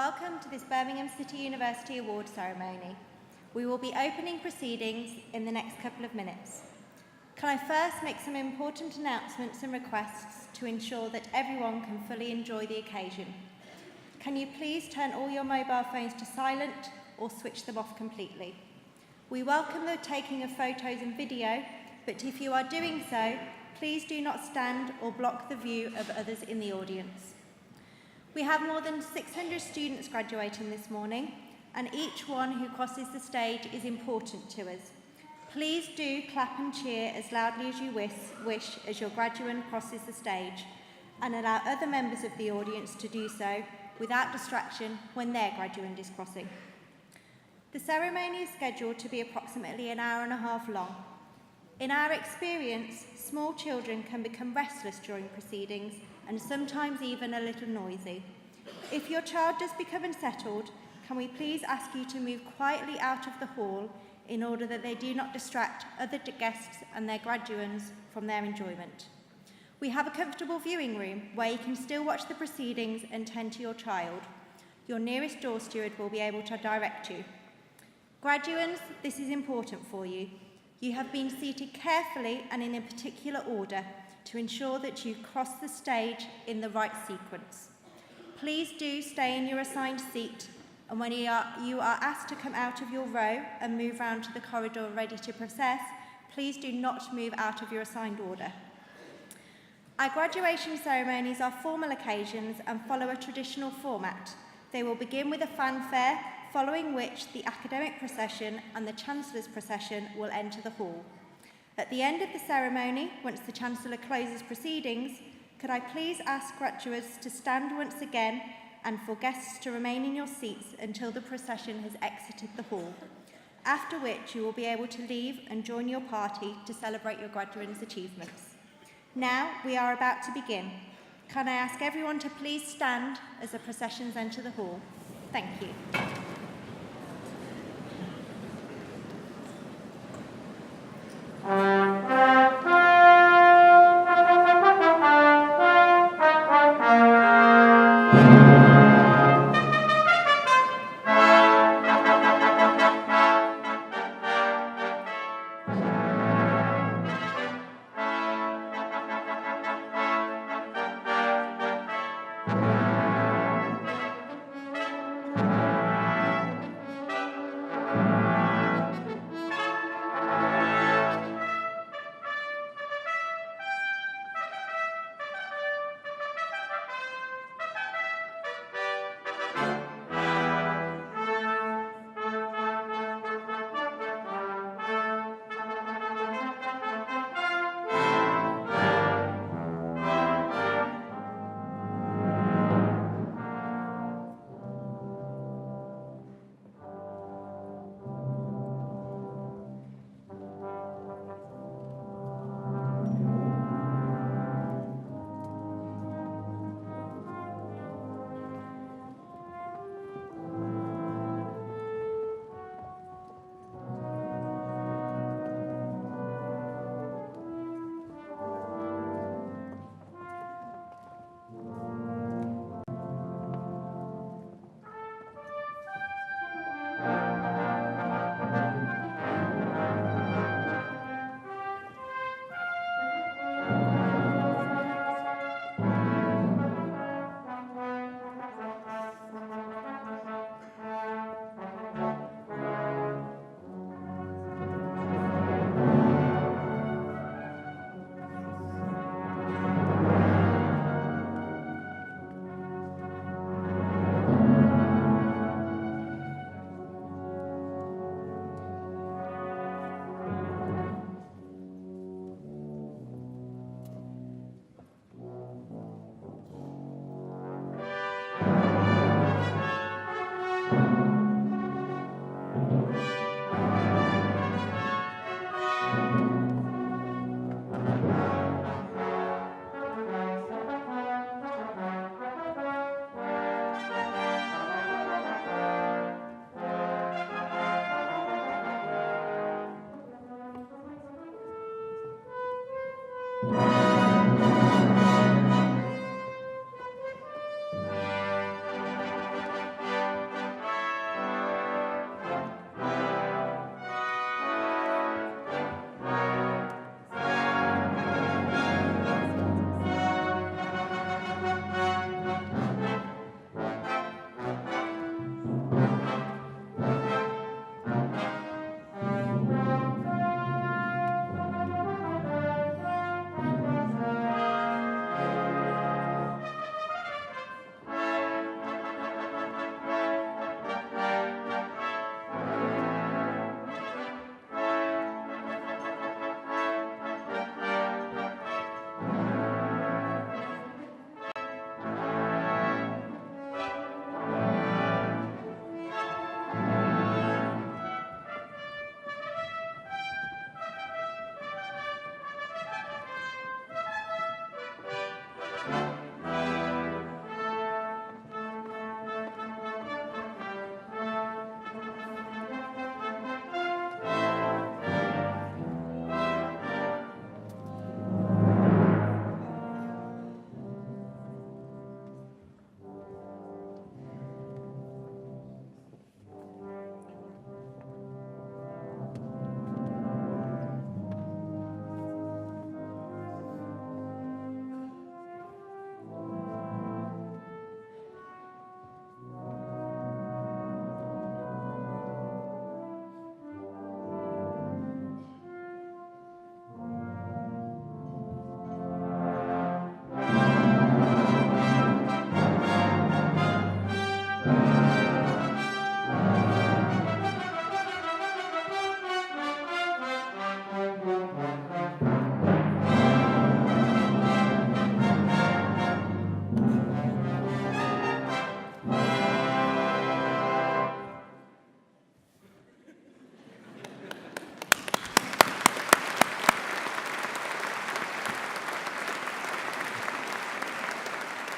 Welcome to this Birmingham City University Award ceremony. We will be opening proceedings in the next couple of minutes. Can I first make some important announcements and requests to ensure that everyone can fully enjoy the occasion? Can you please turn all your mobile phones to silent or switch them off completely? We welcome the taking of photos and video, but if you are doing so, please do not stand or block the view of others in the audience. We have more than 600 students graduating this morning, and each one who crosses the stage is important to us. Please do clap and cheer as loudly as you wish as your graduate crosses the stage, and allow other members of the audience to do so without distraction when their graduate is crossing. The ceremony is scheduled to be approximately an hour and a half long. In our experience, small children can become restless during proceedings and sometimes even a little noisy. If your child does become unsettled, can we please ask you to move quietly out of the hall in order that they do not distract other guests and their graduands from their enjoyment. We have a comfortable viewing room where you can still watch the proceedings and tend to your child. Your nearest door steward will be able to direct you. Graduands, this is important for you. You have been seated carefully and in a particular order to ensure that you cross the stage in the right sequence. Please do stay in your assigned seat, and when you are asked to come out of your row and move round to the corridor ready to process, please do not move out of your assigned order. Our graduation ceremonies are formal occasions and follow a traditional format. They will begin with a fanfare, following which the academic procession and the Chancellor's procession will enter the hall. At the end of the ceremony, once the Chancellor closes proceedings, could I please ask graduates to stand once again and for guests to remain in your seats until the procession has exited the hall, after which you will be able to leave and join your party to celebrate your graduates' achievements. Now we are about to begin. Can I ask everyone to please stand as the processions enter the hall? Thank you.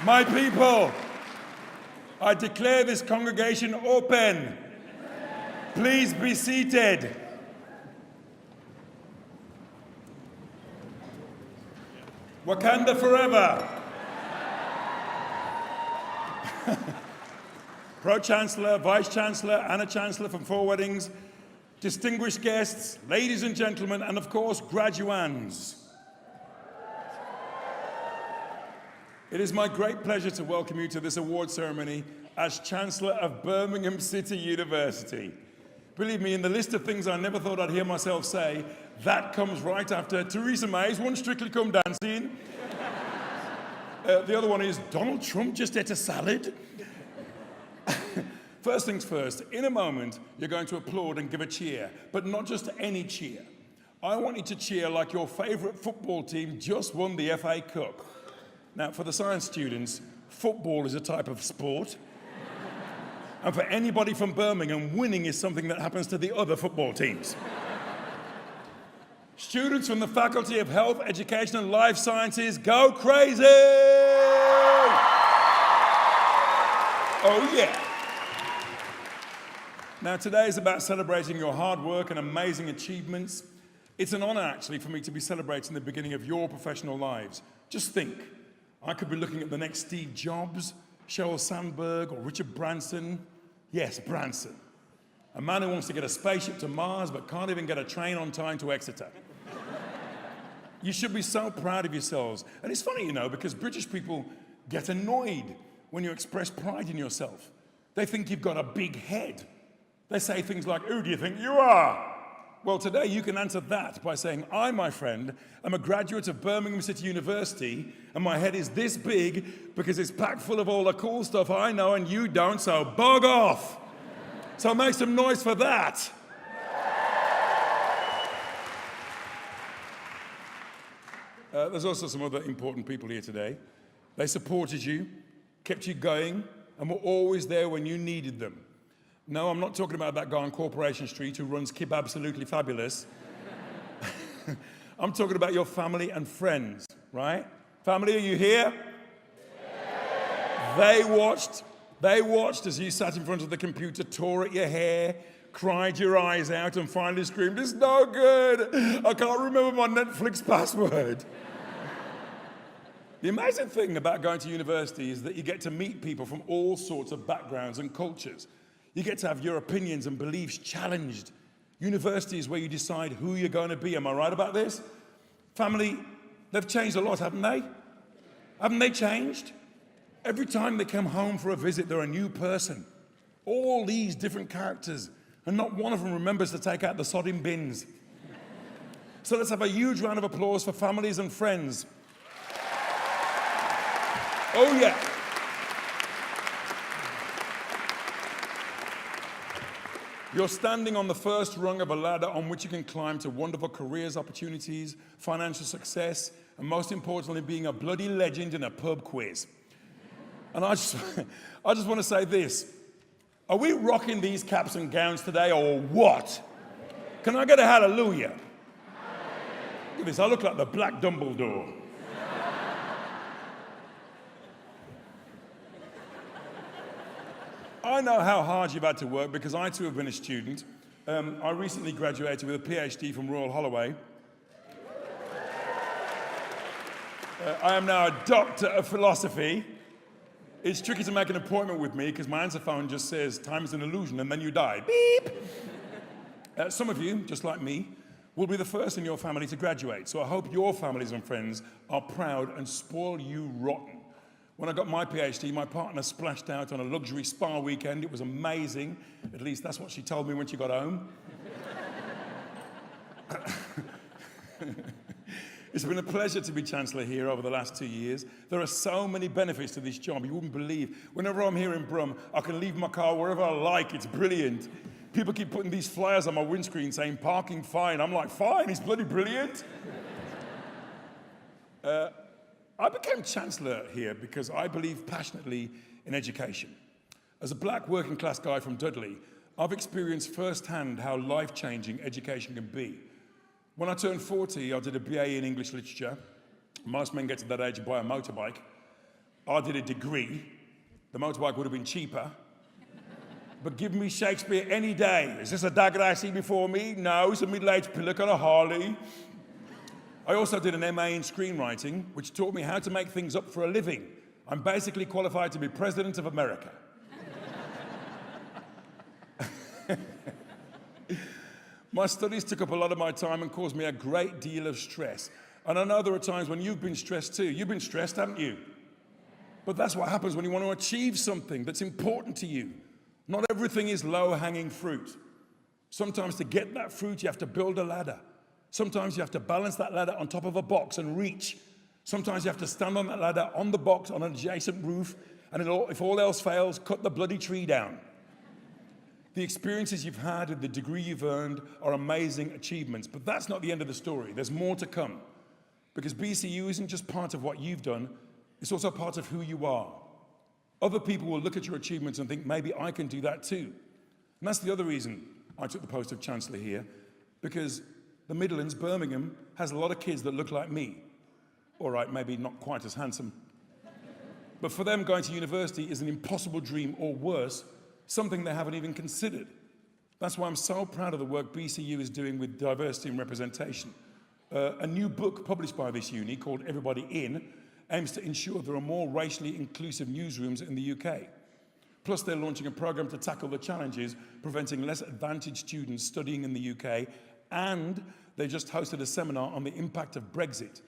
My people, I declare this congregation open. Please be seated. Wakanda forever. Pro-Chancellor, Vice-Chancellor, Anna Chancellor from Four Weddings, distinguished guests, ladies and gentlemen, and of course, graduands. It is my great pleasure to welcome you to this award ceremony as Chancellor of Birmingham City University. Believe me, in the list of things I never thought I'd hear myself say, that comes right after Theresa May's One Strictly Come Dancing. The other one is Donald Trump just ate a salad. First things first, in a moment, you're going to applaud and give a cheer, but not just any cheer. I want you to cheer like your favourite football team just won the FA Cup. Now, for the science students, football is a type of sport. And for anybody from Birmingham, winning is something that happens to the other football teams. Students from the Faculty of Health, Education and Life Sciences, go crazy! Oh yeah. Now today is about celebrating your hard work and amazing achievements. It's an honor actually for me to be celebrating the beginning of your professional lives. Just think, I could be looking at the next Steve Jobs, Sheryl Sandberg or Richard Branson. Yes, Branson. A man who wants to get a spaceship to Mars but can't even get a train on time to Exeter. You should be so proud of yourselves. And it's funny, you know, because British people get annoyed when you express pride in yourself. They think you've got a big head. They say things like, who do you think you are? Well, today you can answer that by saying, I, my friend, am a graduate of Birmingham City University, and my head is this big because it's packed full of all the cool stuff I know and you don't, so bug off. So make some noise for that. There's also some other important people here today. They supported you, kept you going, and were always there when you needed them. No, I'm not talking about that guy on Corporation Street who runs Kib Absolutely Fabulous. I'm talking about your family and friends, right? Family, are you here? Yeah. They watched as you sat in front of the computer, tore at your hair, cried your eyes out, and finally screamed, it's no good. I can't remember my Netflix password. The amazing thing about going to university is that you get to meet people from all sorts of backgrounds and cultures. You get to have your opinions and beliefs challenged. University is where you decide who you're going to be. Am I right about this? Family, they've changed a lot, haven't they? Haven't they changed? Every time they come home for a visit, they're a new person. All these different characters, and not one of them remembers to take out the sodding bins. So let's have a huge round of applause for families and friends. Oh yeah. You're standing on the first rung of a ladder on which you can climb to wonderful careers, opportunities, financial success, and most importantly, being a bloody legend in a pub quiz. And I just want to say this. Are we rocking these caps and gowns today or what? Can I get a hallelujah? Look at this, I look like the Black Dumbledore. I know how hard you've had to work because I too have been a student. I recently graduated with a PhD from Royal Holloway. I am now a doctor of philosophy. It's tricky to make an appointment with me because my answer phone just says, time is an illusion, and then you die. Beep! Some of you, just like me, will be the first in your family to graduate. So I hope your families and friends are proud and spoil you rotten. When I got my PhD, my partner splashed out on a luxury spa weekend. It was amazing. At least that's what she told me when she got home. It's been a pleasure to be Chancellor here over the last 2 years. There are so many benefits to this job, you wouldn't believe. Whenever I'm here in Brum, I can leave my car wherever I like. It's brilliant. People keep putting these flyers on my windscreen saying, parking fine. I'm like, fine, it's bloody brilliant. I became Chancellor here because I believe passionately in education. As a black working class guy from Dudley, I've experienced firsthand how life-changing education can be. When I turned 40, I did a BA in English literature. Most men get to that age and buy a motorbike. I did a degree. The motorbike would have been cheaper. But give me Shakespeare any day. Is this a dagger I see before me? No, it's a middle-aged pillock on a Harley. I also did an MA in screenwriting, which taught me how to make things up for a living. I'm basically qualified to be President of America. My studies took up a lot of my time and caused me a great deal of stress. And I know there are times when you've been stressed too. You've been stressed, haven't you? But that's what happens when you want to achieve something that's important to you. Not everything is low-hanging fruit. Sometimes to get that fruit, you have to build a ladder. Sometimes you have to balance that ladder on top of a box and reach. Sometimes you have to stand on that ladder on the box on an adjacent roof, and if all else fails, cut the bloody tree down. The experiences you've had and the degree you've earned are amazing achievements, but that's not the end of the story. There's more to come. Because BCU isn't just part of what you've done, it's also part of who you are. Other people will look at your achievements and think, maybe I can do that too. And that's the other reason I took the post of Chancellor here, because the Midlands, Birmingham, has a lot of kids that look like me. All right, maybe not quite as handsome. But for them, going to university is an impossible dream, or worse, something they haven't even considered. That's why I'm so proud of the work BCU is doing with diversity and representation. A new book published by this uni called Everybody In aims to ensure there are more racially inclusive newsrooms in the UK. Plus, they're launching a program to tackle the challenges preventing less advantaged students studying in the UK, and they just hosted a seminar on the impact of Brexit.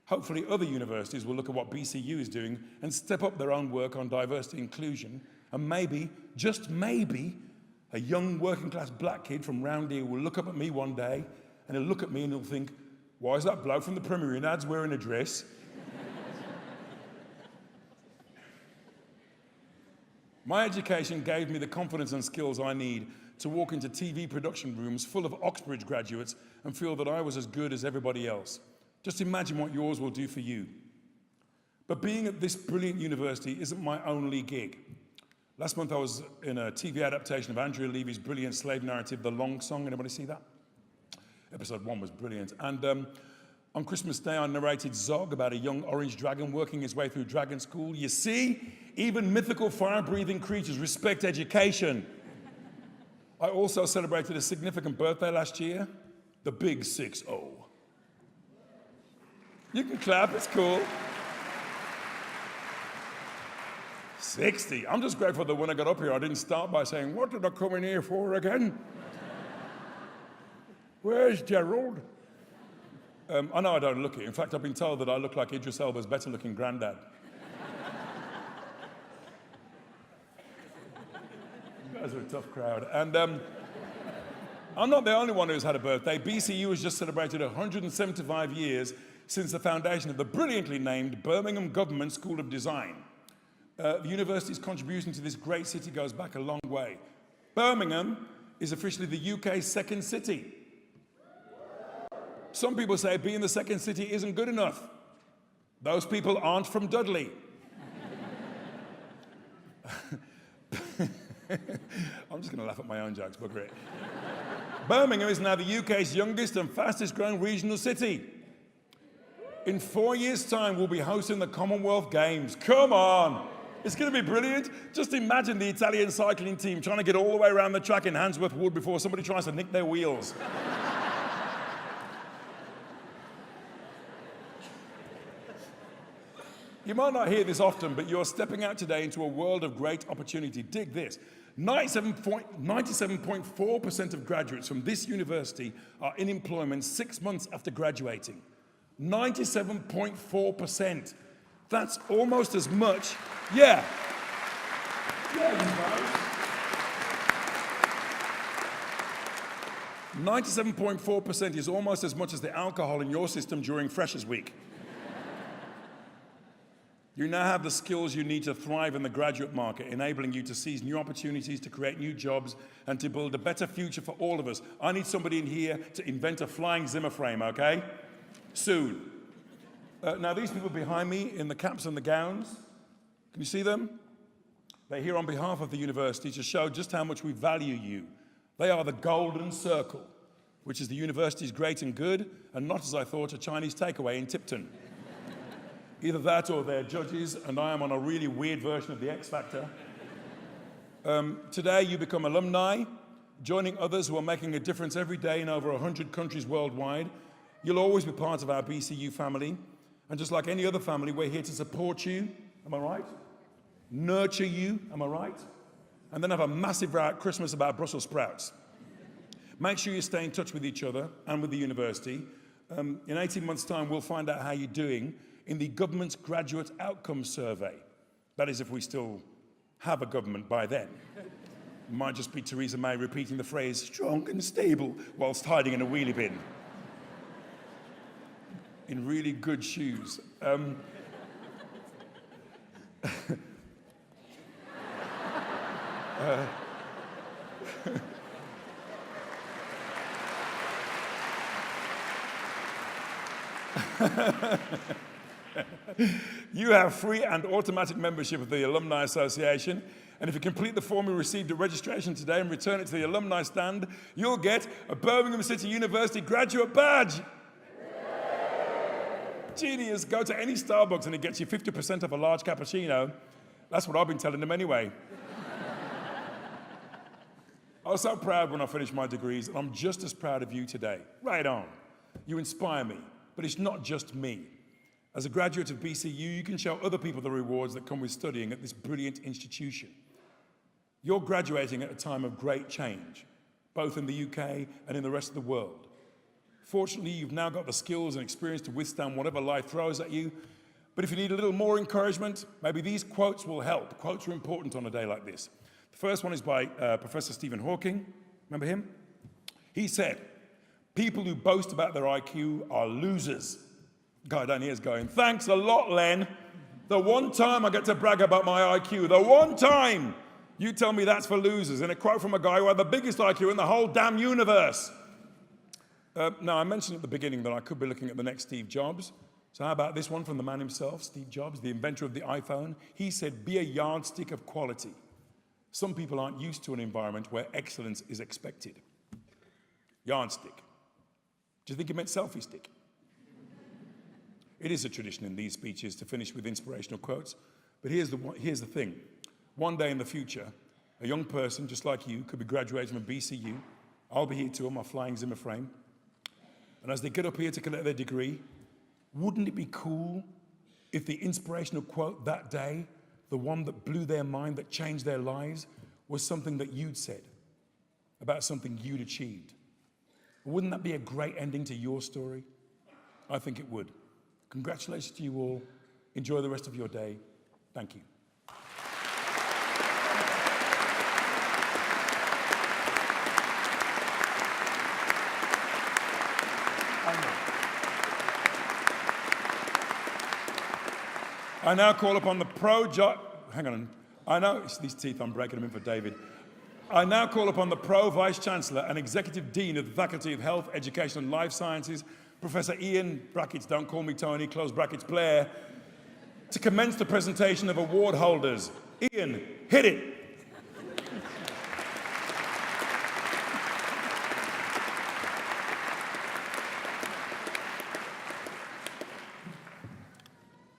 Hopefully, other universities will look at what BCU is doing and step up their own work on diversity and inclusion, and maybe, just maybe, a young working-class black kid from round here will look up at me one day, and he'll look at me and he'll think, why is that bloke from the Premier Inn ads wearing a dress? My education gave me the confidence and skills I need to walk into TV production rooms full of Oxbridge graduates and feel that I was as good as everybody else. Just imagine what yours will do for you. But being at this brilliant university isn't my only gig. Last month I was in a TV adaptation of Andrea Levy's brilliant slave narrative, The Long Song. Anybody see that? Episode 1 was brilliant. And on Christmas Day, I narrated Zog about a young orange dragon working his way through dragon school. You see, even mythical fire-breathing creatures respect education. I also celebrated a significant birthday last year, the big 6-0. You can clap, it's cool. 60. I'm just grateful that when I got up here, I didn't start by saying, what did I come in here for again? Where's Gerald? I know I don't look it. In fact, I've been told that I look like Idris Elba's better-looking granddad. You guys are a tough crowd. And I'm not the only one who's had a birthday. BCU has just celebrated 175 years since the foundation of the brilliantly named Birmingham Government School of Design. The university's contribution to this great city goes back a long way. Birmingham is officially the UK's second city. Some people say being the second city isn't good enough. Those people aren't from Dudley. I'm just going to laugh at my own jokes, but great. Birmingham is now the UK's youngest and fastest growing regional city. In 4 years' time, we'll be hosting the Commonwealth Games. Come on! It's going to be brilliant. Just imagine the Italian cycling team trying to get all the way around the track in Handsworth Wood before somebody tries to nick their wheels. You might not hear this often, but you're stepping out today into a world of great opportunity. Dig this. 97.4% of graduates from this university are in employment 6 months after graduating. 97.4%. That's almost as much. Yeah. Yeah, you guys. 97.4% is almost as much as the alcohol in your system during Freshers Week. You now have the skills you need to thrive in the graduate market, enabling you to seize new opportunities, to create new jobs, and to build a better future for all of us. I need somebody in here to invent a flying Zimmer frame, okay? Soon. Now, these people behind me in the caps and the gowns, can you see them? They're here on behalf of the university to show just how much we value you. They are the Golden Circle, which is the university's great and good, and not, as I thought, a Chinese takeaway in Tipton. Either that or they're judges, and I am on a really weird version of the X Factor. Today, you become alumni, joining others who are making a difference every day in over 100 countries worldwide. You'll always be part of our BCU family. And just like any other family, we're here to support you, am I right? Nurture you, am I right? And then have a massive row at Christmas about Brussels sprouts. Make sure you stay in touch with each other and with the university. In 18 months' time, we'll find out how you're doing in the government's graduate outcomes survey. That is, if we still have a government by then. It might just be Theresa May repeating the phrase, strong and stable, whilst hiding in a wheelie bin. In really good shoes. You have free and automatic membership of the Alumni Association, and if you complete the form you received at registration today and return it to the alumni stand, you'll get a Birmingham City University graduate badge. Genius. Go to any Starbucks and it gets you 50% off a large cappuccino. That's what I've been telling them anyway. I was so proud when I finished my degrees, and I'm just as proud of you today. Right on. You inspire me, but it's not just me. As a graduate of BCU, you can show other people the rewards that come with studying at this brilliant institution. You're graduating at a time of great change, both in the UK and in the rest of the world. Fortunately, you've now got the skills and experience to withstand whatever life throws at you. But if you need a little more encouragement, maybe these quotes will help. Quotes are important on a day like this. The first one is by Professor Stephen Hawking. Remember him? He said, people who boast about their IQ are losers. Guy down here is going, thanks a lot, Len. The one time I get to brag about my IQ, the one time you tell me that's for losers. And a quote from a guy who had the biggest IQ in the whole damn universe. Now, I mentioned at the beginning that I could be looking at the next Steve Jobs. So how about this one from the man himself, Steve Jobs, the inventor of the iPhone? He said, be a yardstick of quality. Some people aren't used to an environment where excellence is expected. Yardstick. Do you think he meant selfie stick? It is a tradition in these speeches to finish with inspirational quotes, but here's the thing. One day in the future, a young person just like you could be graduating from BCU. I'll be here too on my flying Zimmer frame. And as they get up here to collect their degree, wouldn't it be cool if the inspirational quote that day, the one that blew their mind, that changed their lives, was something that you'd said about something you'd achieved? Wouldn't that be a great ending to your story? I think it would. Congratulations to you all. Enjoy the rest of your day. Thank you. I now call upon the hang on. I know it's these teeth, I'm breaking them in for David. I now call upon the Pro-Vice Chancellor and Executive Dean of the Faculty of Health, Education and Life Sciences, Professor Ian, brackets, don't call me Tony, close brackets, Blair, to commence the presentation of award holders. Ian, hit it.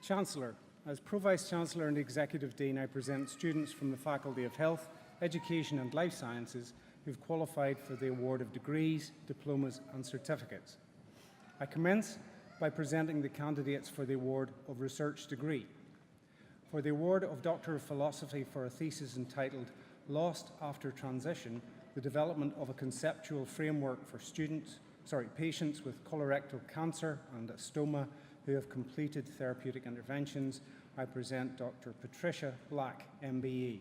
Chancellor, as Pro-Vice Chancellor and Executive Dean, I present students from the Faculty of Health, Education and Life Sciences who've qualified for the award of degrees, diplomas and certificates. I commence by presenting the candidates for the award of research degree. For the award of Doctor of Philosophy for a thesis entitled Lost After Transition, the development of a conceptual framework for patients with colorectal cancer and a stoma who have completed therapeutic interventions, I present Dr. Patricia Black, MBE.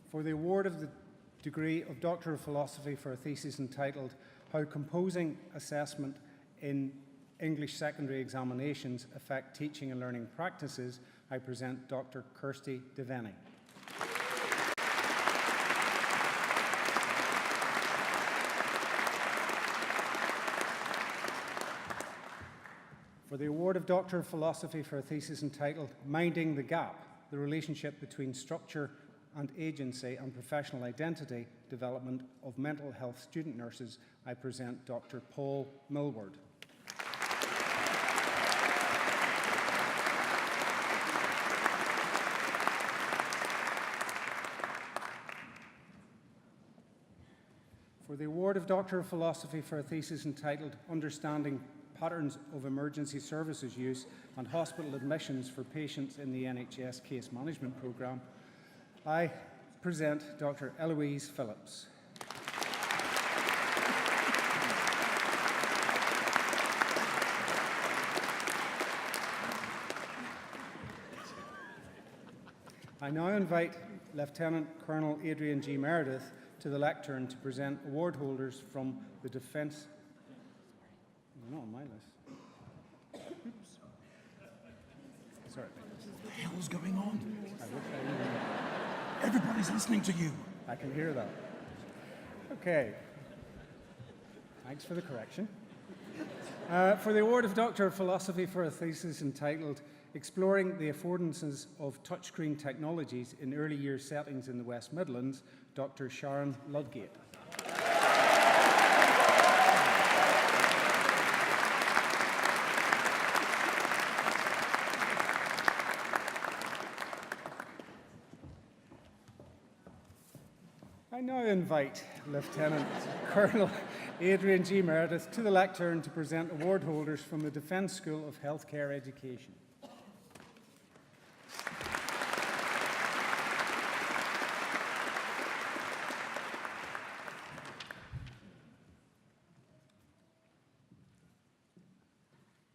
For the award of the degree of Doctor of Philosophy for a thesis entitled How Composing Assessment in English Secondary Examinations Affect Teaching and Learning Practices, I present Dr. Kirsty Devaney. For the award of Doctor of Philosophy for a thesis entitled Minding the Gap, the relationship between structure and agency and professional identity development of mental health student nurses, I present Dr. Paul Millward. For the award of Doctor of Philosophy for a thesis entitled Understanding Patterns of Emergency Services Use and Hospital Admissions for Patients in the NHS Case Management Programme, I present Dr. Eloise Phillips. I now invite Lieutenant Colonel Adrian G. Meredith to the lectern to present award holders from the Defence. Not on my list. Oops. Sorry. What the hell's going on? Everybody's listening to you. I can hear that. Okay. Thanks for the correction. For the award of Doctor of Philosophy for a thesis entitled Exploring the Affordances of Touchscreen Technologies in Early Years Settings in the West Midlands, Dr. Sharon Ludgate. I now invite Lieutenant Colonel Adrian G. Meredith to the lectern to present award holders from the Defence School of Healthcare Education.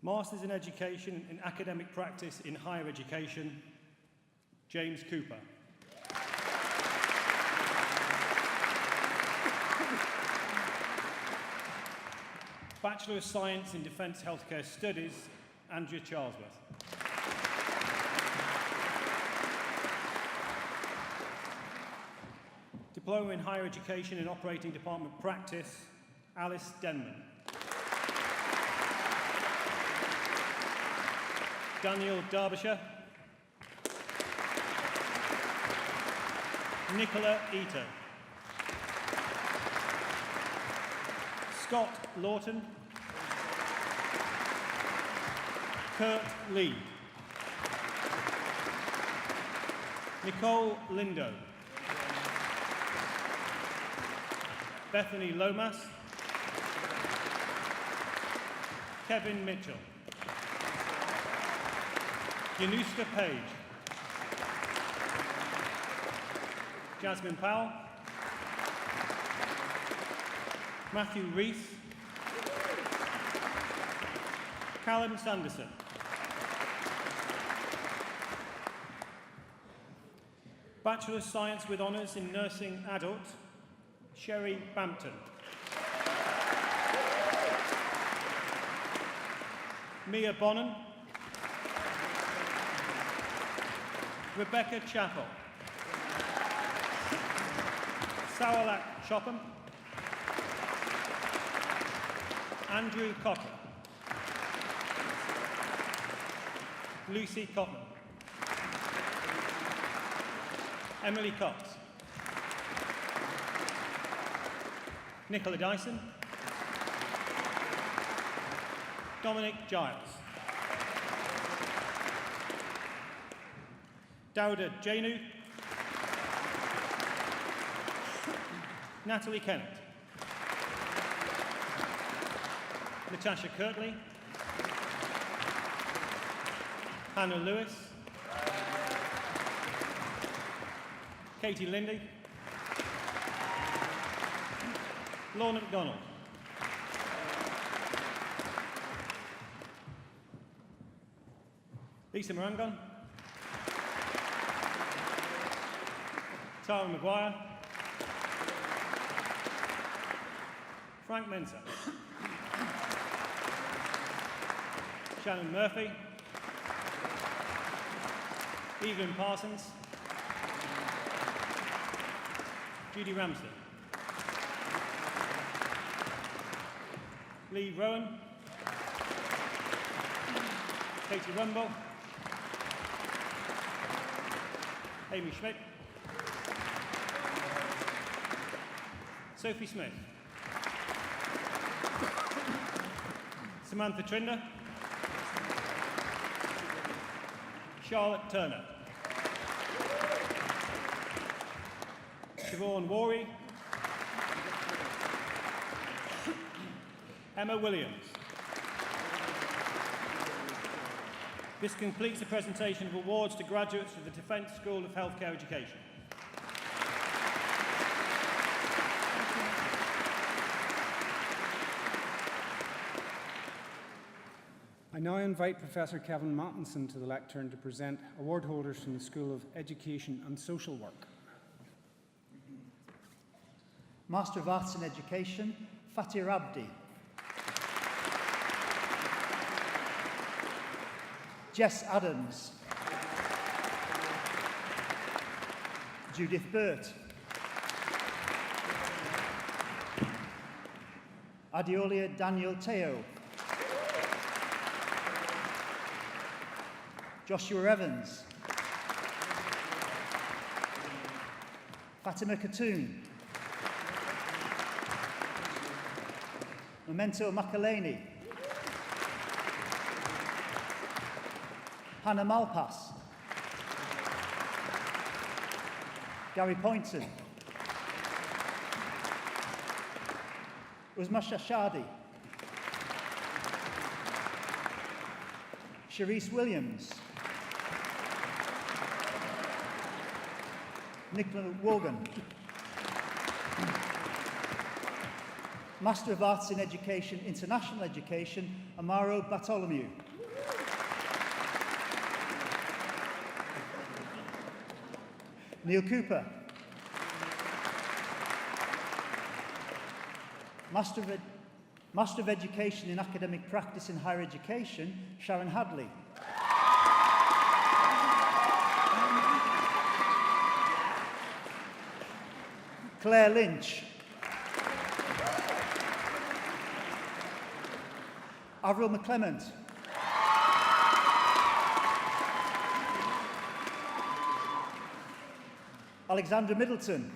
Masters in Education in Academic Practice in Higher Education, James Cooper. Bachelor of Science in Defence Healthcare Studies, Andrea Charlesworth. Diploma in Higher Education in Operating Department Practice, Alice Denman. Daniel Derbyshire. Nicola Ito. Scott Lawton. Kurt Lee. Nicole Lindo. Bethany Lomas. Kevin Mitchell. Yanuska Page. Jasmine Powell. Matthew Rees. Callum Sanderson. Bachelor of Science with Honours in Nursing Adult, Sherry Bampton. Mia Bonham. Rebecca Chappell. Sawalak Chopham. Andrew Cotter. Lucy Cotton. Emily Cox. Nicola Dyson. Dominic Giles. Dawda Jainu. Natalie Kennett. Natasha Kirtley. Hannah Lewis. Katie Lindy. Lorna McDonald. Lisa Morangon. Tara Maguire. Frank Mensah. Shannon Murphy. Evelyn Parsons. Judy Ramsey. Lee Rowan. Katie Rumble. Amy Schmidt. Sophie Smith. Samantha Trinder. Charlotte Turner. Siobhan Worry. Emma Williams. This completes the presentation of awards to graduates of the Defence School of Healthcare Education. I now invite Professor Kevin Mattinson to the lectern to present award holders from the School of Education and Social Work. Master of Arts in Education, Fatir Abdi. Jess Adams. Judith Burt. Adiolia Daniel Teo. Joshua Evans. Fatima Khatun. Memento Makaleni. Hannah Malpass. Gary Poynton. Uzma Shashadi. Sharice Williams. Nicola Wogan. Master of Arts in Education, International Education, Amaro Bartholomew. Neil Cooper. Master of Education in Academic Practice in Higher Education, Sharon Hadley. Claire Lynch. Avril McClement. Alexandra Middleton.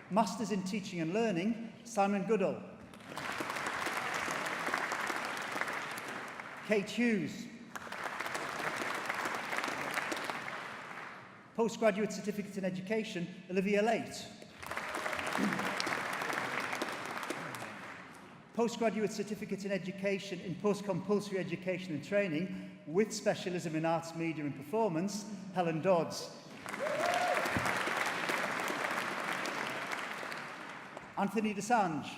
Masters in Teaching and Learning, Simon Goodall. Kate Hughes. Postgraduate Certificate in Education, Olivia Late. Postgraduate Certificate in Education in Post-Compulsory Education and Training with specialism in Arts, Media and Performance, Helen Dodds. Anthony Desange.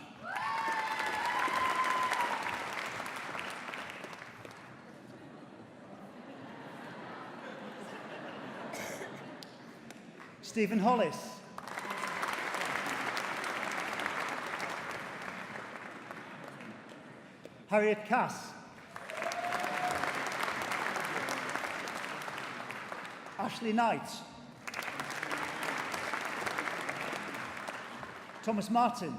Stephen Hollis. Harriet Cass. Ashley Knight. Thomas Martin.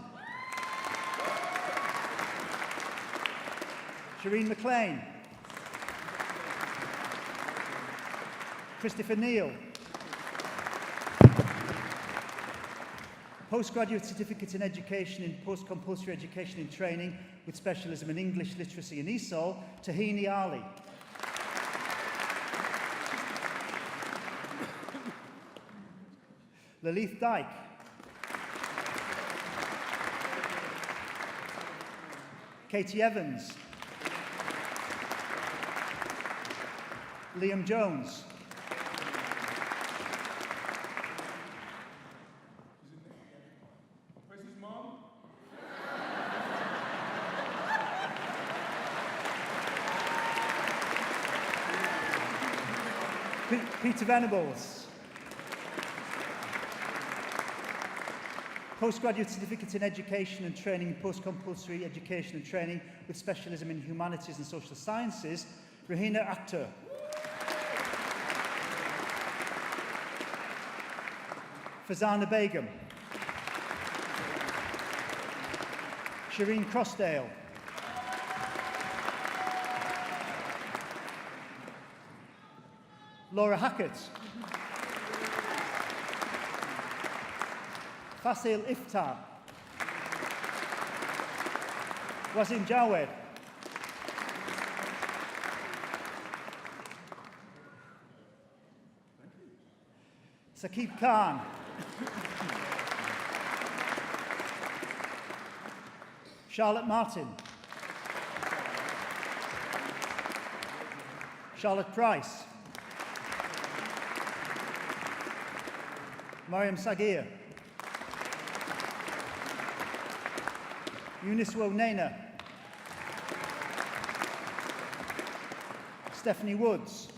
Shireen McLean. Christopher Neal. Postgraduate Certificate in Education in Post-Compulsory Education and Training with specialism in English, Literacy and ESOL, Tahini Ali. Lalith Dyke. Katie Evans. Liam Jones. Peter Venables. Postgraduate Certificate in Education and Training, Post-Compulsory Education and Training with specialism in Humanities and Social Sciences, Rahina Akhtar. Fazana Begum. Shireen Crossdale. Laura Hackett. Fasil Iftar. Wasim Jawed. Saqib Khan. Charlotte Martin. Charlotte Price. Mariam Sagir. Eunice Wonena. Stephanie Woods.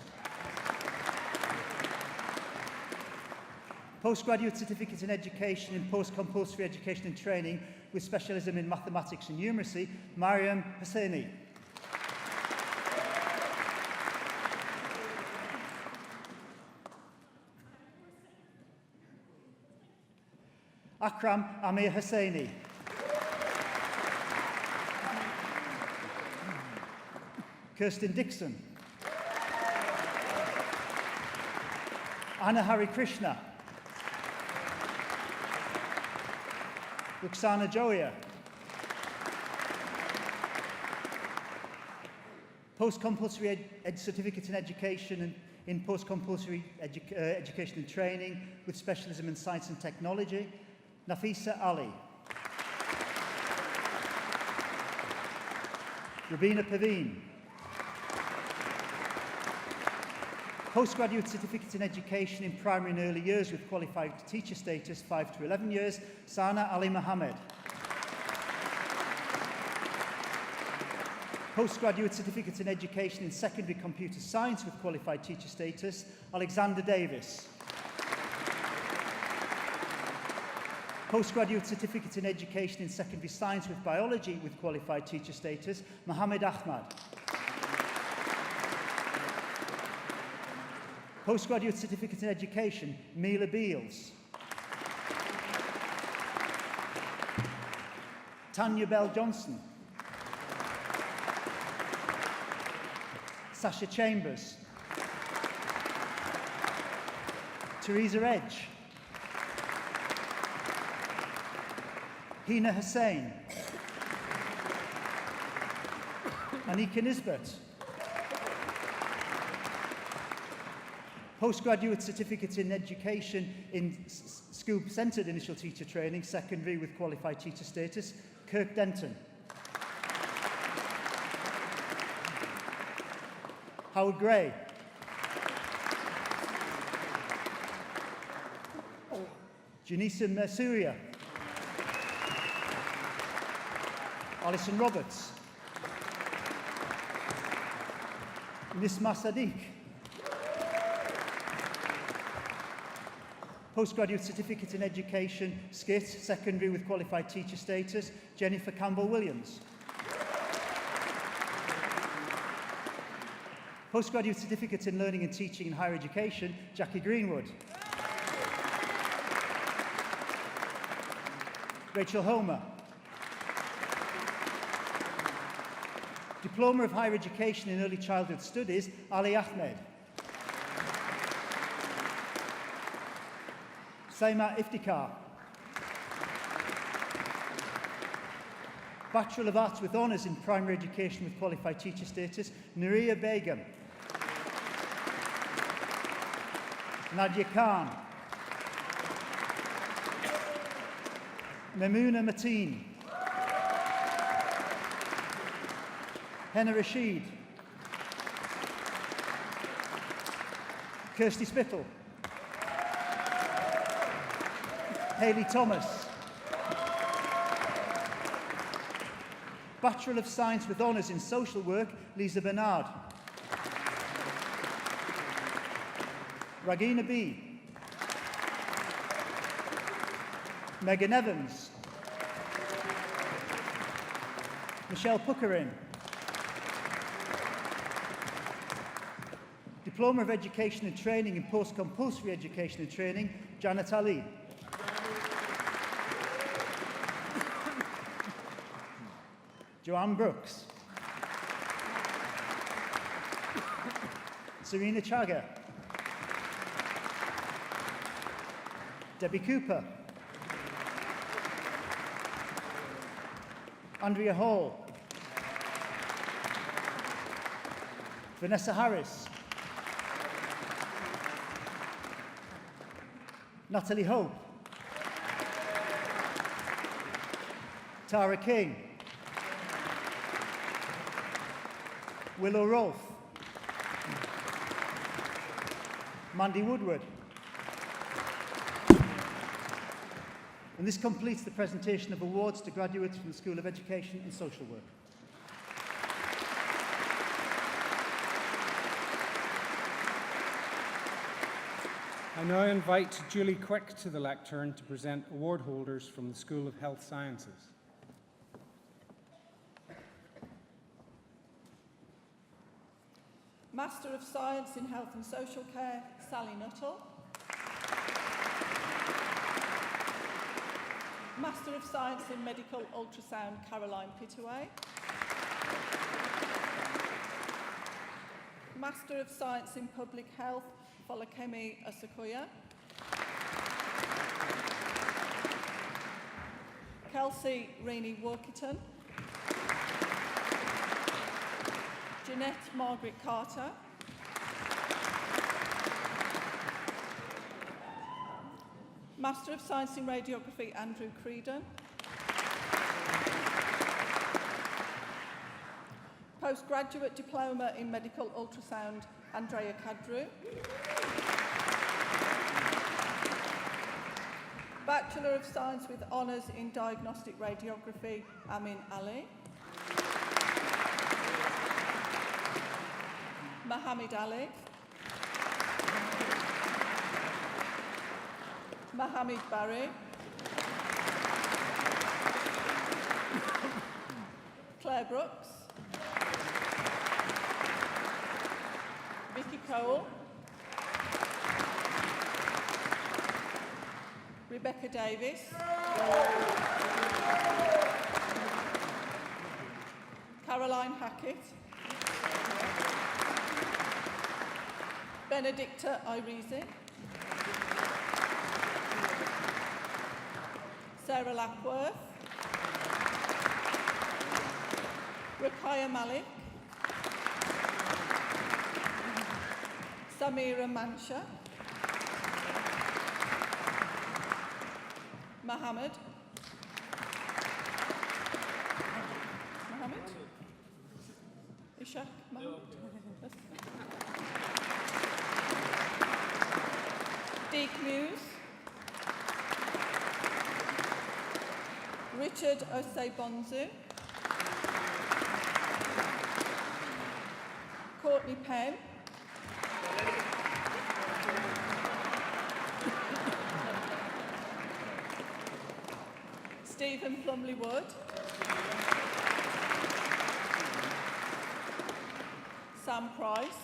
Postgraduate Certificate in Education in Post-Compulsory Education and Training with specialism in Mathematics and Numeracy, Mariam Hussaini. Akram Amir Hussaini. Kirsten Dixon. Anna Hari Krishna. Ruxana Joya. Post-compulsory certificate in education and in post-compulsory education and training with specialism in science and technology, Nafisa Ali. Rabina Paveen. Postgraduate certificate in education in primary and early years with qualified teacher status, 5 to 11 years, Sana Ali Mohammed. Postgraduate certificate in education in secondary computer science with qualified teacher status, Alexander Davis. Postgraduate certificate in education in secondary science with biology with qualified teacher status, Mohammed Ahmad. Postgraduate certificate in education, Mila Beals. Tanya Bell Johnson. Sasha Chambers. Teresa Edge. Hina Hussain. Anika Nisbet. Postgraduate certificate in education in school-centred initial teacher training, secondary with qualified teacher status, Kirk Denton. Howard Gray. Janisa Mersuria. Alison Roberts. Nisma Sadiq. Postgraduate certificate in education, SCIT, secondary with qualified teacher status, Jennifer Campbell-Williams. Postgraduate certificate in learning and teaching in higher education, Jackie Greenwood. Rachel Homer. Diploma of Higher Education in Early Childhood Studies, Ali Ahmed. Saima Iftikhar. Bachelor of Arts with Honours in Primary Education with Qualified Teacher Status, Nuria Begum. Nadia Khan. Mamouna Mateen. Henna Rashid. Kirsty Spittle. Hayley Thomas. Bachelor of Science with Honours in Social Work, Lisa Bernard. Ragina B. Megan Evans. Michelle Puckerin. Diploma of Education and Training in Post-Compulsory Education and Training, Janet Ali. Joanne Brooks. Serena Chaga. Debbie Cooper. Andrea Hall. Vanessa Harris. Natalie Hope. Tara King. Willow Rolfe. Mandy Woodward. And this completes the presentation of awards to graduates from the School of Education and Social Work. I now invite Julie Quick to the lectern to present award holders from the School of Health Sciences. Master of Science in Health and Social Care, Sally Nuttall. Master of Science in Medical Ultrasound, Caroline Pittaway. Master of Science in Public Health, Folakemi Asakoya. Kelsey Rainey Workington. Jeanette Margaret Carter. Master of Science in Radiography, Andrew Creedon. Postgraduate Diploma in Medical Ultrasound, Andrea Cadrew. Bachelor of Science with Honours in Diagnostic Radiography, Amin Ali. Mohammed Ali. Mohammed Barry. Claire Brooks. Vicky Cole. Rebecca Davis. Caroline Hackett. Benedicta Irezi. Sarah Lapworth. Rakaya Malik. Samira Mansha. Mohammed. Mohammed? Ishaq Mohammed? Deek Muse. Richard Osei-Bonzu. Courtney Penn. Stephen Plumley Wood. Sam Price.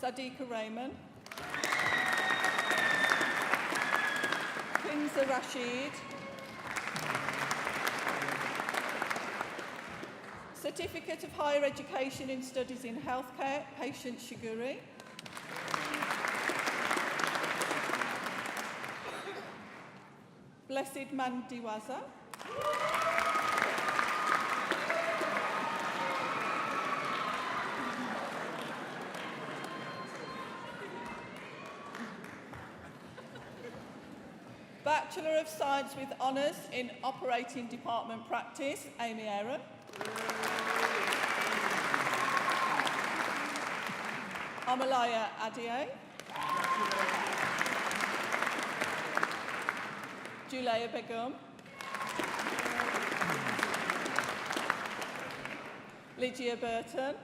Sadiqa Raymond. Kinza Rashid. Certificate of Higher Education in Studies in Healthcare, Patient Shiguri. Blessed Mandiwaza. Bachelor of Science with Honours in Operating Department Practice, Amy Aaron. Amalaya Adie. Julia Begum. Lydia Burton.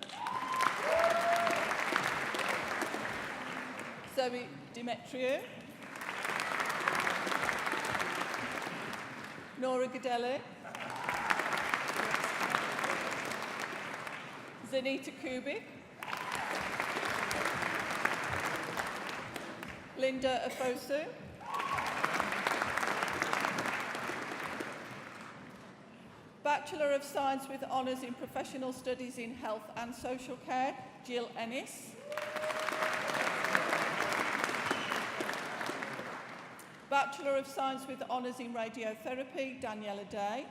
Zoe Demetriou. Nora Gadelli. Zanita Kubik. Linda Afosu. Bachelor of Science with Honours in Professional Studies in Health and Social Care, Jill Ennis. Bachelor of Science with Honours in Radiotherapy, Daniela Day.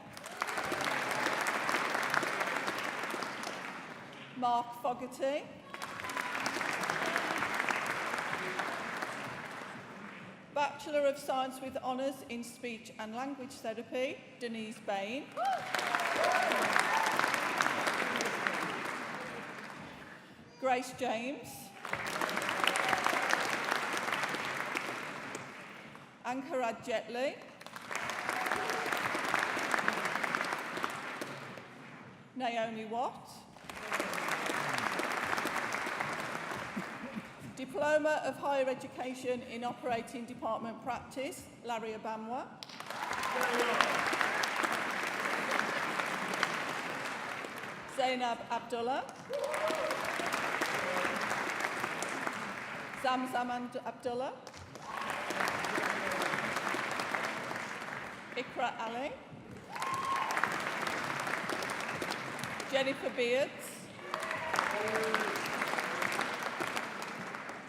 Mark Fogarty. Bachelor of Science with Honours in Speech and Language Therapy, Denise Bain. Grace James. Ankarad Jetli. Naomi Watt. Diploma of Higher Education in Operating Department Practice, Larry Abamwa. Zainab Abdullah. Zamzam Abdullah. Ikra Ali. Jennifer Beards.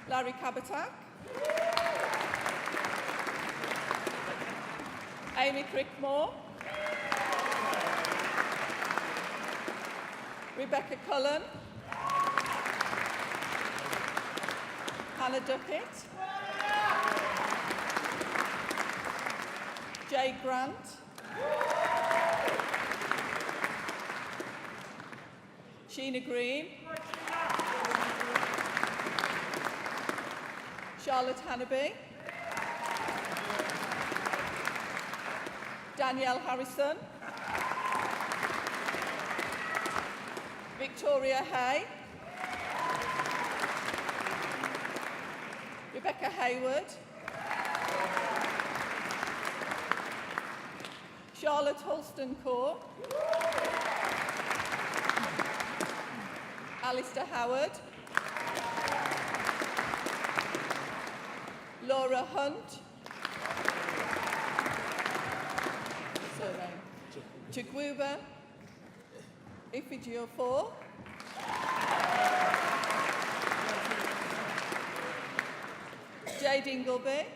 Larry Kabatak. Amy Crickmore. Rebecca Cullen. Hannah Duckett. Jay Grant. Sheena Green. Charlotte Hannaby. Danielle Harrison. Victoria Hay. Rebecca Hayward. Charlotte Holston-Core. Alistair Howard. Laura Hunt. Surname. Chigwuba. Ifejiofor. Jade Ingleby.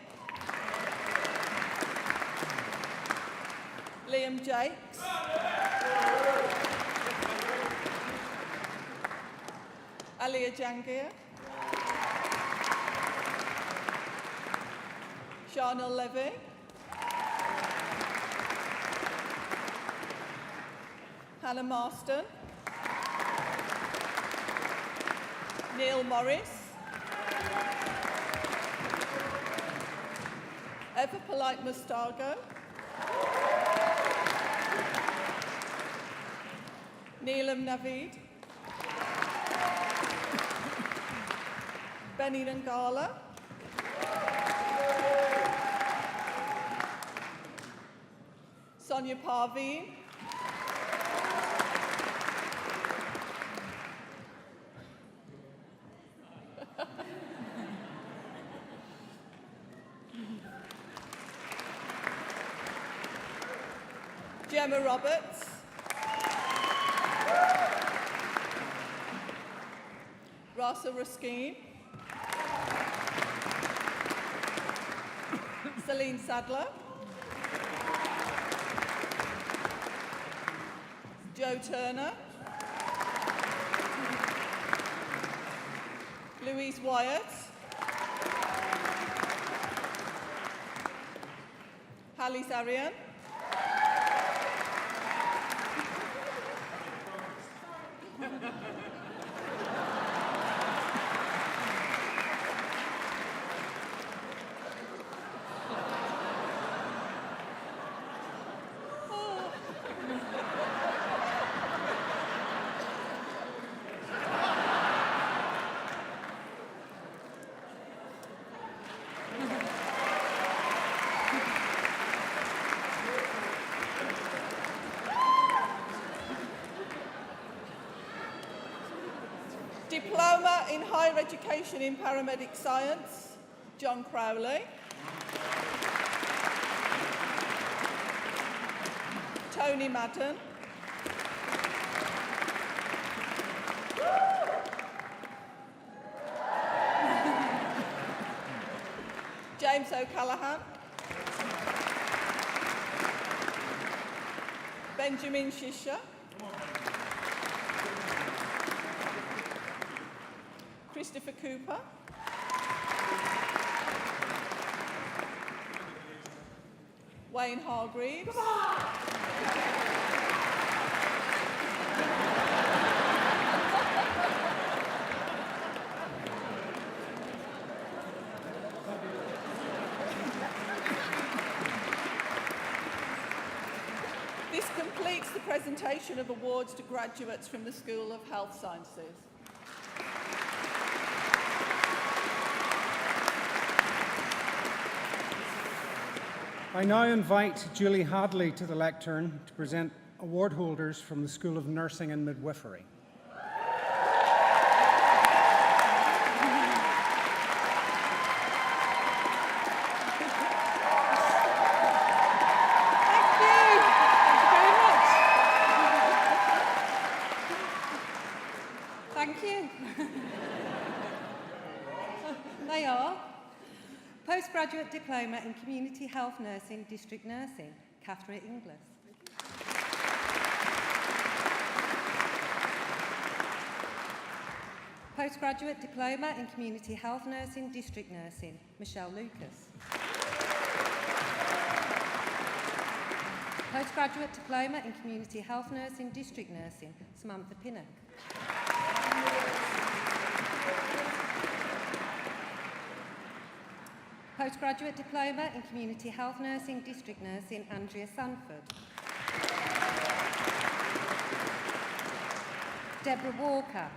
Liam Jakes. Alia Jangir. Sharnel Levy. Hannah Marston. Neil Morris. Eva Polite Mustago. Neelam Naveed. Benny Nangala. Sonia Parveen. Gemma Roberts. Rasa Ruskin. Celine Sadler. Joe Turner. Louise Wyatt. Hallie Zarian. Diploma in Higher Education in Paramedic Science, John Crowley. Tony Madden. James O'Callaghan. Benjamin Shisha. Christopher Cooper. Wayne Hargreaves. This completes the presentation of awards to graduates from the School of Health Sciences. I now invite Julie Hadley to the lectern to present award holders from the School of Nursing and Midwifery. Thank you. They are Postgraduate Diploma in Community Health Nursing, District Nursing, Catherine Inglis. Postgraduate Diploma in Community Health Nursing, District Nursing, Michelle Lucas. Postgraduate Diploma in Community Health Nursing, District Nursing, Samantha Pinnock. Postgraduate Diploma in Community Health Nursing, District Nursing, Andrea Sanford. Deborah Walker.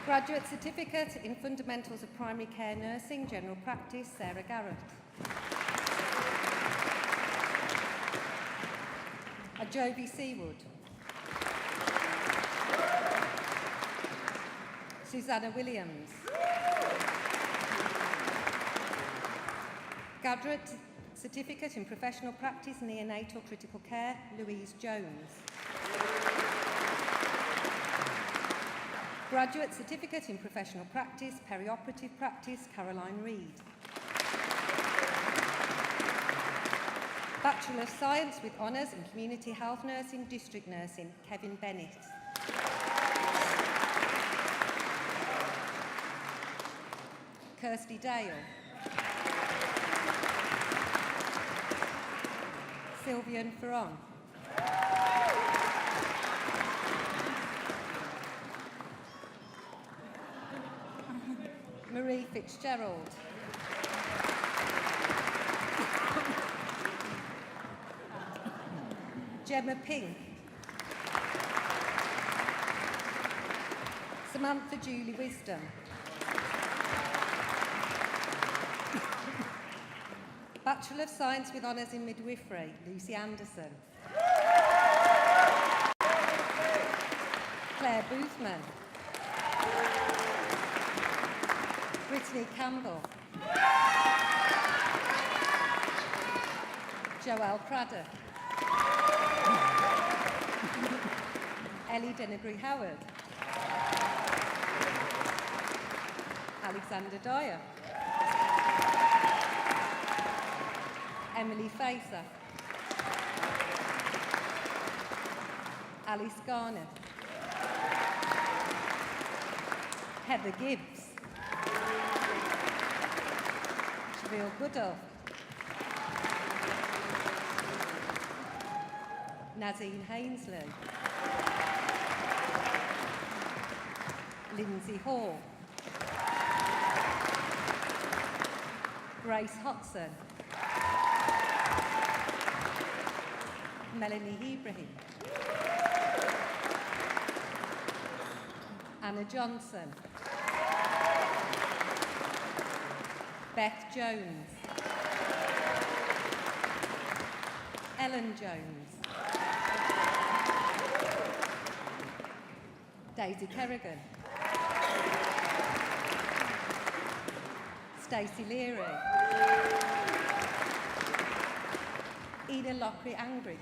Graduate Certificate in Fundamentals of Primary Care Nursing, General Practice, Sarah Garrett. Jovi Seawood. Susanna Williams. Graduate Certificate in Professional Practice, Neonatal Critical Care, Louise Jones. Graduate Certificate in Professional Practice, Perioperative Practice, Caroline Reid. Bachelor of Science with Honours in Community Health Nursing, District Nursing, Kevin Bennett. Kirsty Dale. Sylvian Ferron. Marie Fitzgerald. Gemma Pink. Samantha Julie Wisdom. Bachelor of Science with Honours in Midwifery, Lucy Anderson. Claire Boothman. Brittany Campbell. Joelle Craddock. Ellie Denegry Howard. Alexander Dyer. Emily Facer. Alice Garner. Heather Gibbs. Shavil Goodall. Nazine Hainsley. Lindsay Hall. Grace Hodson. Melanie Ibrahim. Anna Johnson. Beth Jones. Ellen Jones. Daisy Kerrigan. Stacey Leary. Ina Lockery Angry.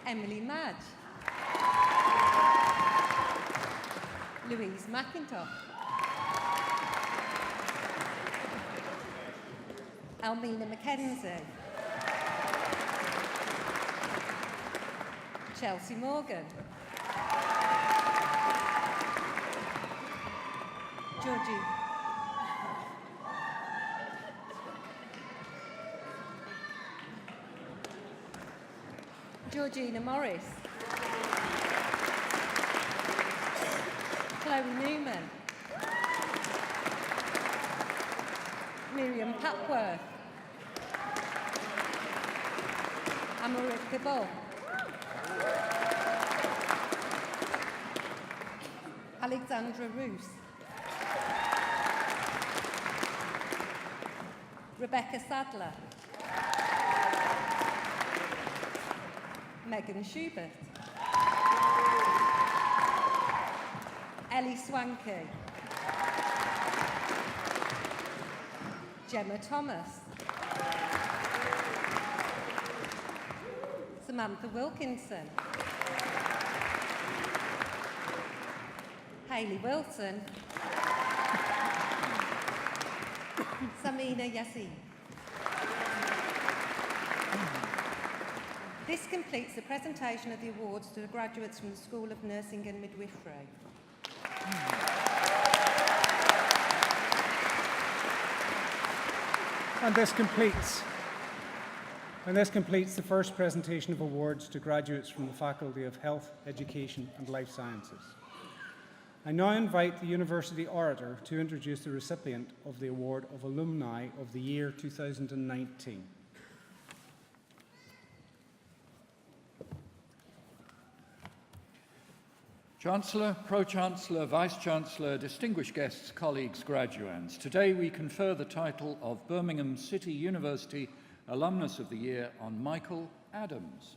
Emily Madge. Louise McIntosh. Almina Mackenzie, Chelsea Morgan, Georgina Morris, Chloe Newman, Miriam Papworth, Amrit Gabon, Alexandra Roos, Rebecca Sadler, Megan Schubert, Ellie Swanky, Gemma Thomas, Samantha Wilkinson, Hayley Wilson, Samina Yassin. This completes the presentation of the awards to the graduates from the School of Nursing and Midwifery. And this completes the first presentation of awards to graduates from the Faculty of Health, Education and Life Sciences. I now invite the University Orator to introduce the recipient of the Award of Alumni of the Year 2019. Chancellor, Pro-Chancellor, Vice-Chancellor, distinguished guests, colleagues, graduands, today we confer the title of Birmingham City University Alumnus of the Year on Michael Adams.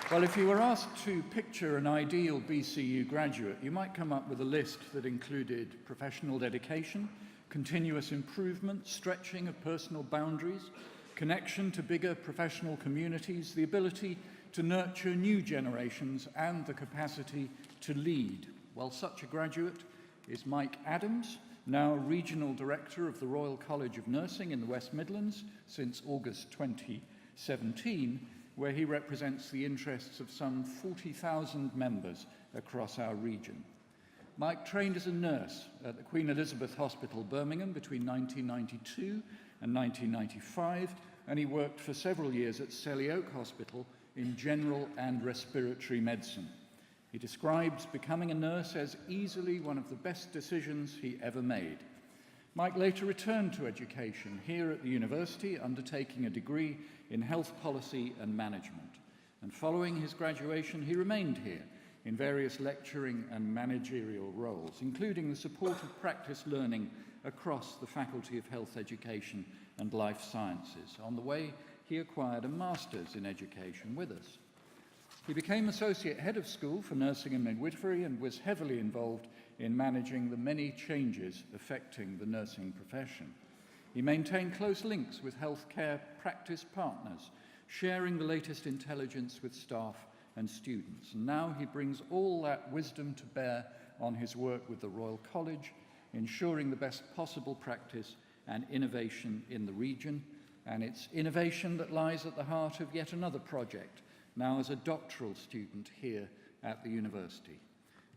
Well, if you were asked to picture an ideal BCU graduate, you might come up with a list that included professional dedication, continuous improvement, stretching of personal boundaries, connection to bigger professional communities, the ability to nurture new generations, and the capacity to lead. Well, such a graduate is Mike Adams, now Regional Director of the Royal College of Nursing in the West Midlands since August 2017, where he represents the interests of some 40,000 members across our region. Mike trained as a nurse at the Queen Elizabeth Hospital, Birmingham, between 1992 and 1995, and he worked for several years at Selly Oak Hospital in general and respiratory medicine. He describes becoming a nurse as easily one of the best decisions he ever made. Mike later returned to education here at the university, undertaking a degree in health policy and management. And following his graduation, he remained here in various lecturing and managerial roles, including the support of practice learning across the Faculty of Health, Education and Life Sciences. On the way, he acquired a Master's in Education with us. He became Associate Head of School for Nursing and Midwifery and was heavily involved in managing the many changes affecting the nursing profession. He maintained close links with healthcare practice partners, sharing the latest intelligence with staff and students. And now he brings all that wisdom to bear on his work with the Royal College, ensuring the best possible practice and innovation in the region. And it's innovation that lies at the heart of yet another project, now as a doctoral student here at the university.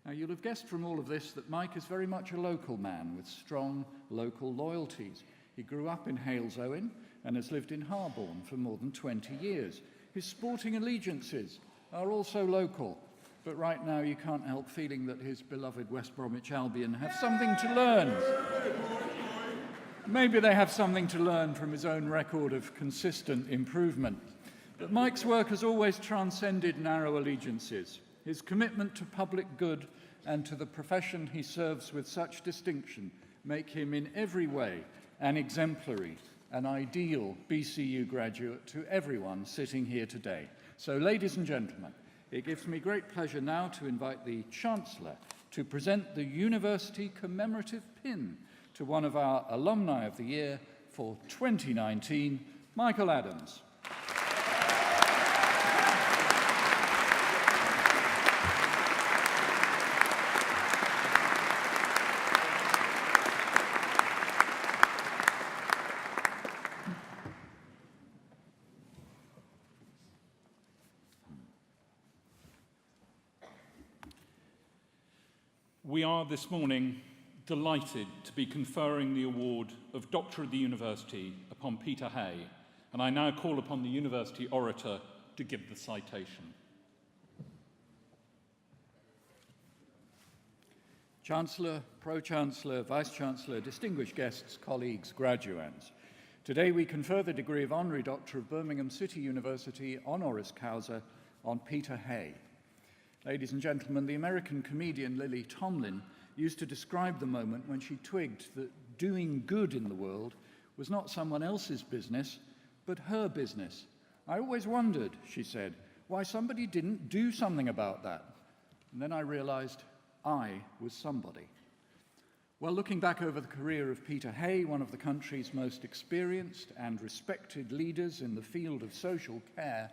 Now, you'll have guessed from all of this that Mike is very much a local man with strong local loyalties. He grew up in Halesowen and has lived in Harborne for more than 20 years. His sporting allegiances are also local, but right now you can't help feeling that his beloved West Bromwich Albion have something to learn. Maybe they have something to learn from his own record of consistent improvement. But Mike's work has always transcended narrow allegiances. His commitment to public good and to the profession he serves with such distinction make him in every way an exemplary, an ideal BCU graduate to everyone sitting here today. So, ladies and gentlemen, it gives me great pleasure now to invite the Chancellor to present the University Commemorative Pin to one of our Alumni of the Year for 2019, Michael Adams. We are this morning delighted to be conferring the award of Doctor of the University upon Peter Hay, and I now call upon the University Orator to give the citation. Chancellor, Pro-Chancellor, Vice-Chancellor, distinguished guests, colleagues, graduands. Today we confer the degree of Honorary Doctor of Birmingham City University honoris causa on Peter Hay. Ladies and gentlemen, the American comedian Lily Tomlin used to describe the moment when she twigged that doing good in the world was not someone else's business, but her business. I always wondered, she said, why somebody didn't do something about that. And then I realized I was somebody. Well, looking back over the career of Peter Hay, one of the country's most experienced and respected leaders in the field of social care,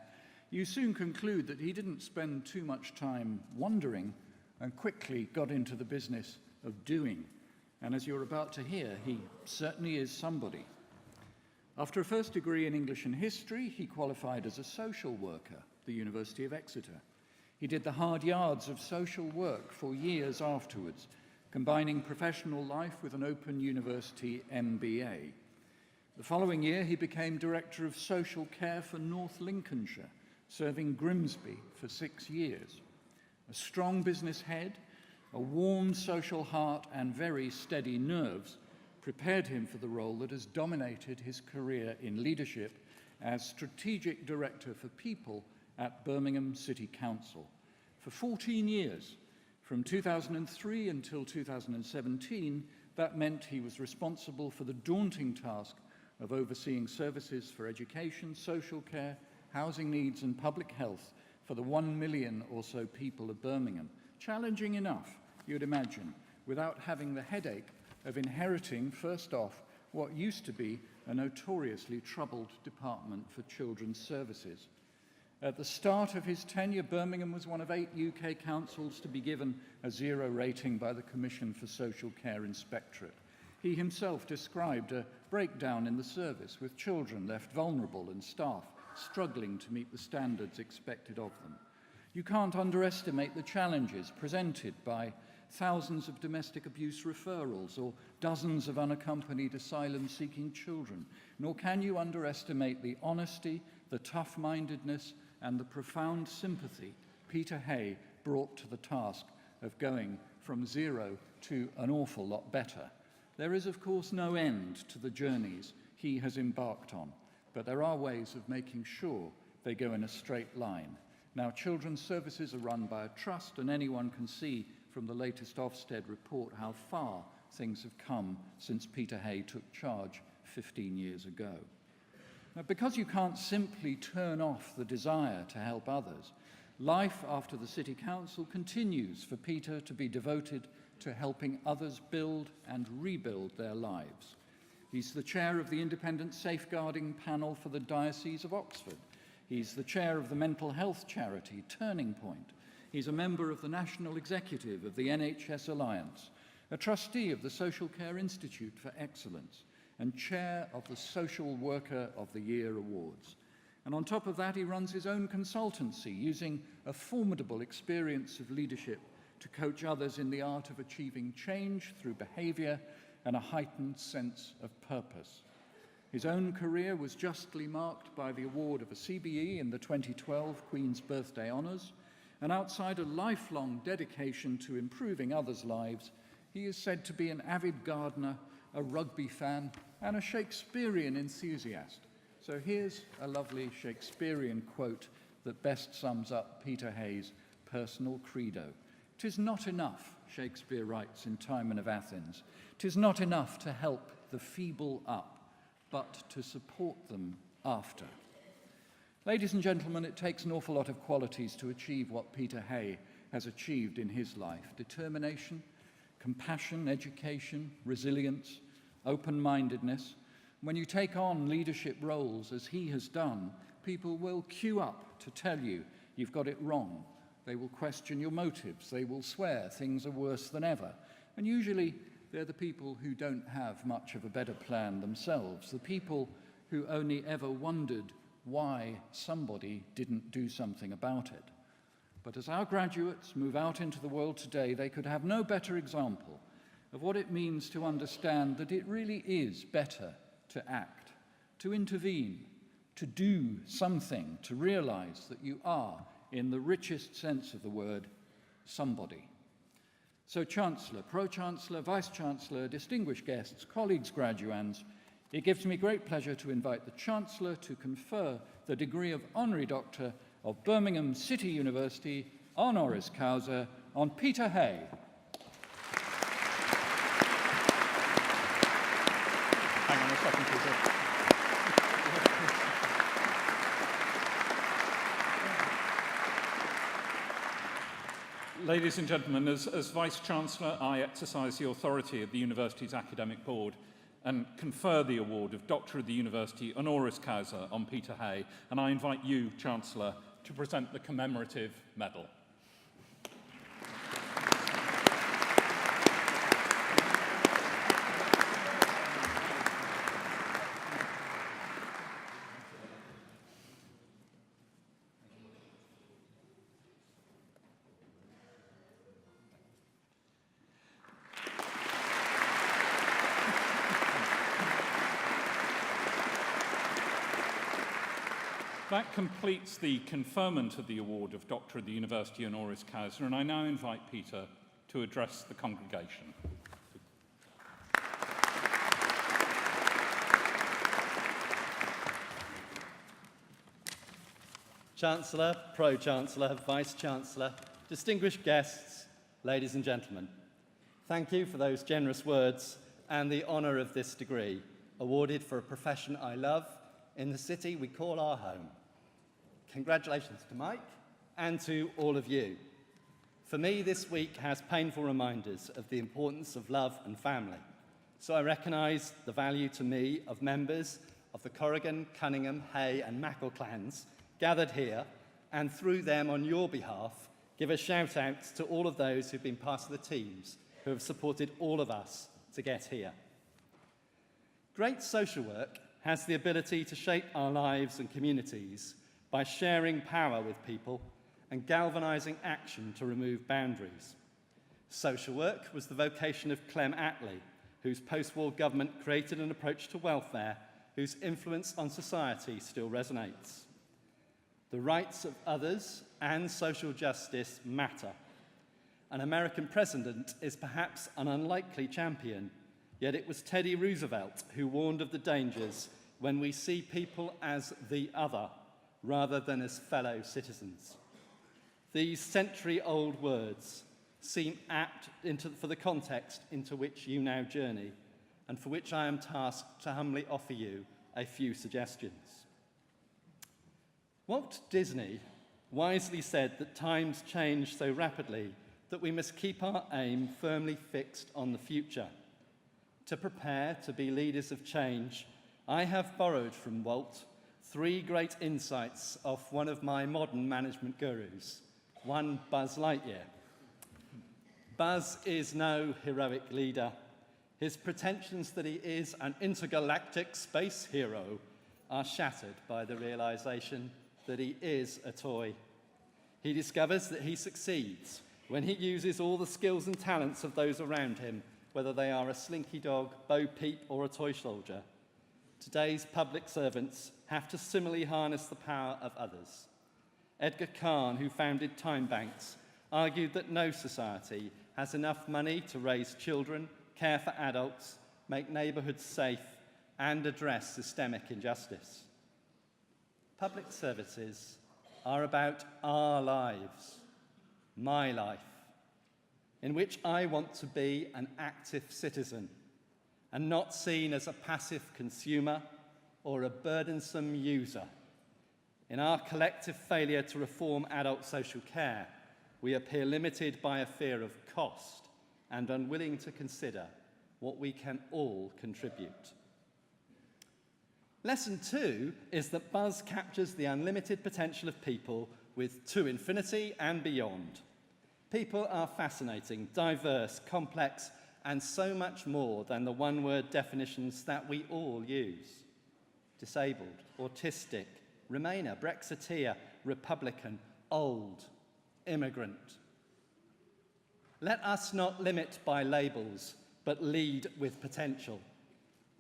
you soon conclude that he didn't spend too much time wondering and quickly got into the business of doing. And as you're about to hear, he certainly is somebody. After a first degree in English and History, he qualified as a social worker at the University of Exeter. He did the hard yards of social work for years afterwards, combining professional life with an Open University MBA. The following year, he became Director of Social Care for North Lincolnshire, serving Grimsby for 6 years. A strong business head, a warm social heart, and very steady nerves prepared him for the role that has dominated his career in leadership as Strategic Director for People at Birmingham City Council. For 14 years, from 2003 until 2017, that meant he was responsible for the daunting task of overseeing services for education, social care, housing needs and public health for the 1 million or so people of Birmingham. Challenging enough, you'd imagine, without having the headache of inheriting, first off, what used to be a notoriously troubled department for children's services. At the start of his tenure, Birmingham was one of 8 UK councils to be given a 0 rating by the Commission for Social Care Inspectorate. He himself described a breakdown in the service, with children left vulnerable and staff struggling to meet the standards expected of them. You can't underestimate the challenges presented by thousands of domestic abuse referrals or dozens of unaccompanied asylum-seeking children, nor can you underestimate the honesty, the tough-mindedness, and the profound sympathy Peter Hay brought to the task of going from 0 to an awful lot better. There is, of course, no end to the journeys he has embarked on, but there are ways of making sure they go in a straight line. Now, children's services are run by a trust, and anyone can see from the latest Ofsted report how far things have come since Peter Hay took charge 15 years ago. Now, because you can't simply turn off the desire to help others, life after the City Council continues for Peter to be devoted to helping others build and rebuild their lives. He's the chair of the Independent Safeguarding Panel for the Diocese of Oxford. He's the chair of the mental health charity Turning Point. He's a member of the National Executive of the NHS Alliance, a trustee of the Social Care Institute for Excellence, and chair of the Social Worker of the Year Awards. And on top of that, he runs his own consultancy, using a formidable experience of leadership to coach others in the art of achieving change through behavior and a heightened sense of purpose. His own career was justly marked by the award of a CBE in the 2012 Queen's Birthday Honours, and outside a lifelong dedication to improving others' lives, he is said to be an avid gardener, a rugby fan, and a Shakespearean enthusiast. So here's a lovely Shakespearean quote that best sums up Peter Hay's personal credo. "'Tis not enough," Shakespeare writes in Timon of Athens, "'tis not enough to help the feeble up, but to support them after." Ladies and gentlemen, it takes an awful lot of qualities to achieve what Peter Hay has achieved in his life: determination, compassion, education, resilience, open-mindedness. When you take on leadership roles, as he has done, people will queue up to tell you you've got it wrong. They will question your motives. They will swear things are worse than ever. And usually they're the people who don't have much of a better plan themselves, the people who only ever wondered why somebody didn't do something about it. But as our graduates move out into the world today, they could have no better example of what it means to understand that it really is better to act, to intervene, to do something, to realize that you are, in the richest sense of the word, somebody. So Chancellor, Pro-Chancellor, Vice-Chancellor, distinguished guests, colleagues, graduands, it gives me great pleasure to invite the Chancellor to confer the degree of Honorary Doctor of Birmingham City University honoris causa on Peter Hay. Hang on a second, Peter. Ladies and gentlemen, as Vice-Chancellor, I exercise the authority of the University's Academic Board and confer the award of Doctor of the University honoris causa on Peter Hay, and I invite you, Chancellor, to present the commemorative medal. That completes the conferment of the award of Doctor of the University honoris causa, and I now invite Peter to address the congregation. Chancellor, Pro-Chancellor, Vice-Chancellor, distinguished guests, ladies and gentlemen, thank you for those generous words and the honour of this degree, awarded for a profession I love in the city we call our home. Congratulations to Mike and to all of you. For me, this week has painful reminders of the importance of love and family. So I recognise the value to me of members of the Corrigan, Cunningham, Hay and Mackle clans gathered here, and through them on your behalf, give a shout out to all of those who've been part of the teams who have supported all of us to get here. Great social work has the ability to shape our lives and communities by sharing power with people and galvanising action to remove boundaries. Social work was the vocation of Clem Attlee, whose post-war government created an approach to welfare whose influence on society still resonates. The rights of others and social justice matter. An American president is perhaps an unlikely champion, yet it was Teddy Roosevelt who warned of the dangers when we see people as the other rather than as fellow citizens. These century-old words seem apt for the context into which you now journey, and for which I am tasked to humbly offer you a few suggestions. Walt Disney wisely said that times change so rapidly that we must keep our aim firmly fixed on the future. To prepare to be leaders of change, I have borrowed from Walt 3 great insights of one of my modern management gurus, one Buzz Lightyear. Buzz is no heroic leader. His pretensions that he is an intergalactic space hero are shattered by the realization that he is a toy. He discovers that he succeeds when he uses all the skills and talents of those around him, whether they are a slinky dog, Bo Peep, or a toy soldier. Today's public servants have to similarly harness the power of others. Edgar Kahn, who founded Time Banks, argued that no society has enough money to raise children, care for adults, make neighbourhoods safe, and address systemic injustice. Public services are about our lives, my life, in which I want to be an active citizen and not seen as a passive consumer or a burdensome user. In our collective failure to reform adult social care, we appear limited by a fear of cost and unwilling to consider what we can all contribute. Lesson 2 is that Buzz captures the unlimited potential of people to infinity and beyond. People are fascinating, diverse, complex, and so much more than the one-word definitions that we all use. Disabled, autistic, Remainer, Brexiteer, Republican, old. immigrant. Let us not limit by labels, but lead with potential.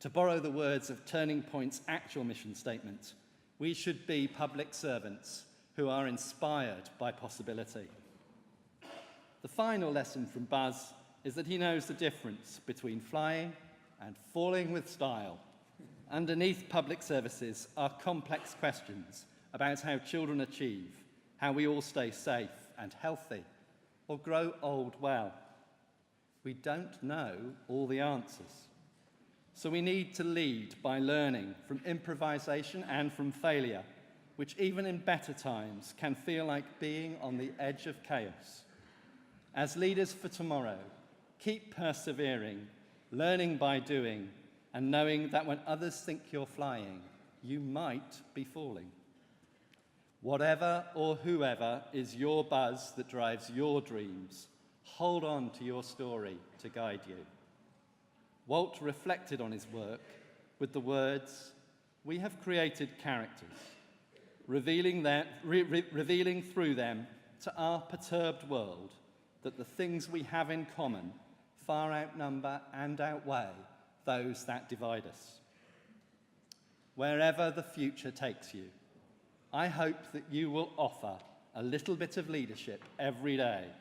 To borrow the words of Turning Point's actual mission statement, we should be public servants who are inspired by possibility. The final lesson from Buzz is that he knows the difference between flying and falling with style. Underneath public services are complex questions about how children achieve, how we all stay safe and healthy, or grow old well. We don't know all the answers. So we need to lead by learning from improvisation and from failure, which even in better times can feel like being on the edge of chaos. As leaders for tomorrow, keep persevering, learning by doing, and knowing that when others think you're flying, you might be falling. Whatever or whoever is your buzz that drives your dreams, hold on to your story to guide you. Walt reflected on his work with the words, "We have created characters, revealing through them to our perturbed world that the things we have in common far outnumber and outweigh those that divide us." Wherever the future takes you, I hope that you will offer a little bit of leadership every day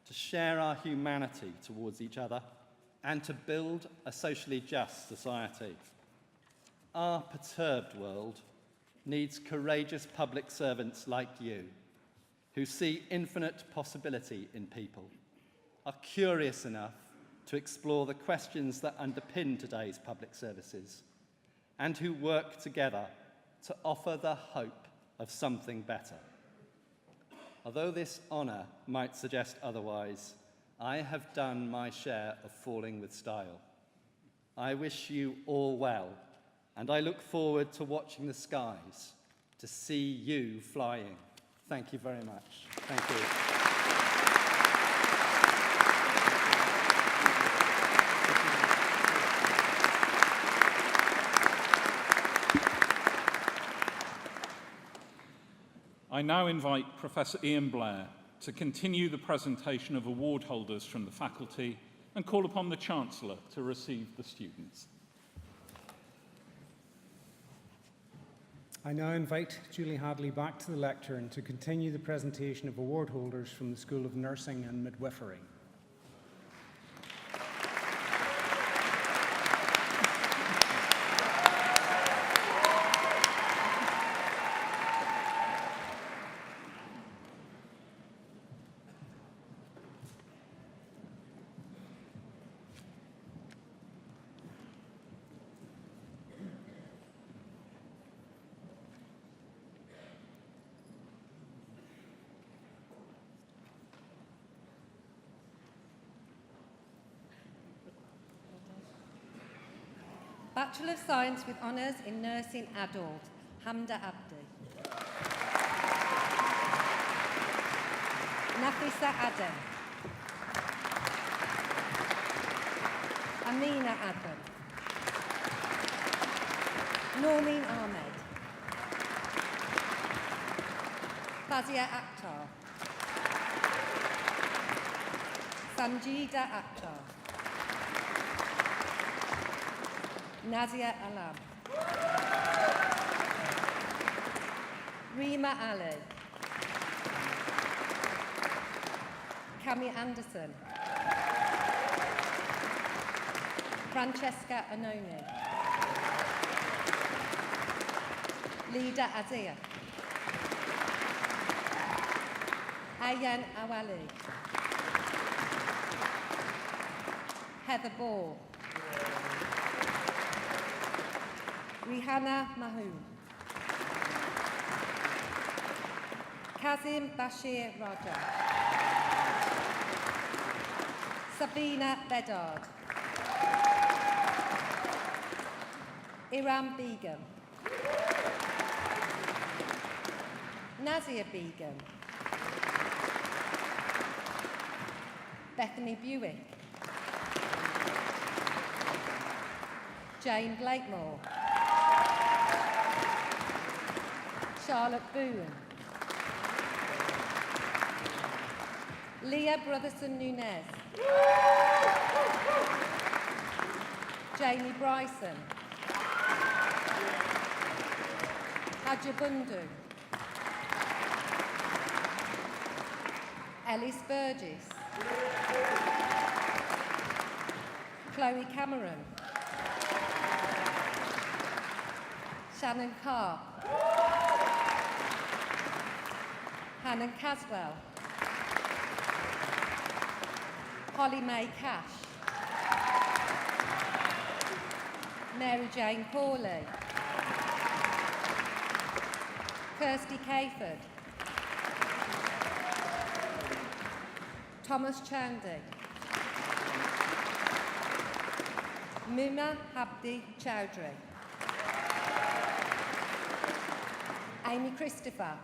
to share our humanity towards each other and to build a socially just society. Our perturbed world needs courageous public servants like you who see infinite possibility in people, are curious enough to explore the questions that underpin today's public services, and who work together to offer the hope of something better. Although this honour might suggest otherwise, I have done my share of falling with style. I wish you all well, and I look forward to watching the skies, to see you flying. Thank you very much. Thank you. I now invite Professor Ian Blair to continue the presentation of award holders from the faculty and call upon the Chancellor to receive the students. I now invite Julie Hadley back to the lectern to continue the presentation of award holders from the School of Nursing and Midwifery. Bachelor of Science with Honours in Nursing Adult, Hamda Abdi. Nafisa Adam. Amina Adam. Noreen Ahmed. Fazia Akhtar. Sanjida Akhtar. Nazia Alam. Rima Ali. Cami Anderson. Francesca Anoni. Lida Azia. Ayan Awali. Heather Ball. Rihanna Mahoon. Kazim Bashir Raja. Sabina Bedard. Iram Begum. Nazia Begum. Bethany Buick. Jane Blakemore. Charlotte Boone. Leah Brotherson Nunez. Jamie Bryson. Hajabundu. Ellis Burgess. Chloe Cameron. Shannon Carr. Hannah Caswell. Holly May Cash. Mary Jane Corley. Kirsty Cayford. Thomas Chandy. Muma Habdi Chowdhury. Amy Christopher.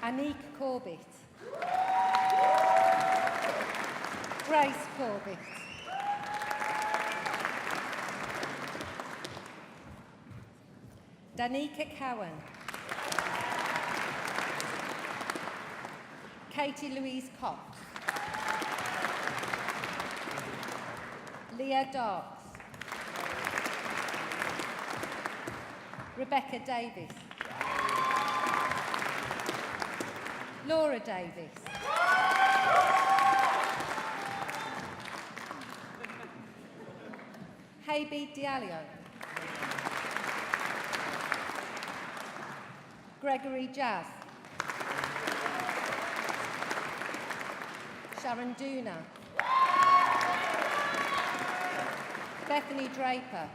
Anique Corbett. Grace Corbett. Danica Cowan. Katie Louise Cox. Leah Darks. Rebecca Davis. Laura Davis. Haby Diallo. Gregory Jazz. Sharon Duna. Bethany Draper.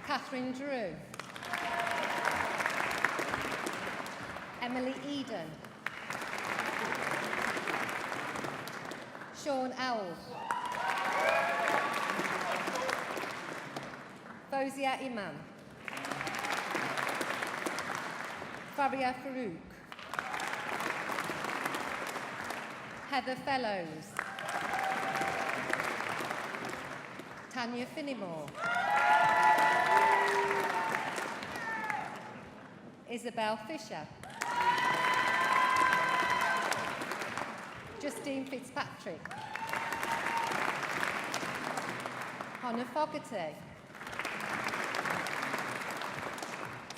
Catherine Drew. Emily Eden. Sean Owls. Fozia Imam. Faria Farouk. Heather Fellows. Tanya Finnemore. Isabel Fisher. Justine Fitzpatrick. Hannah Fogarty.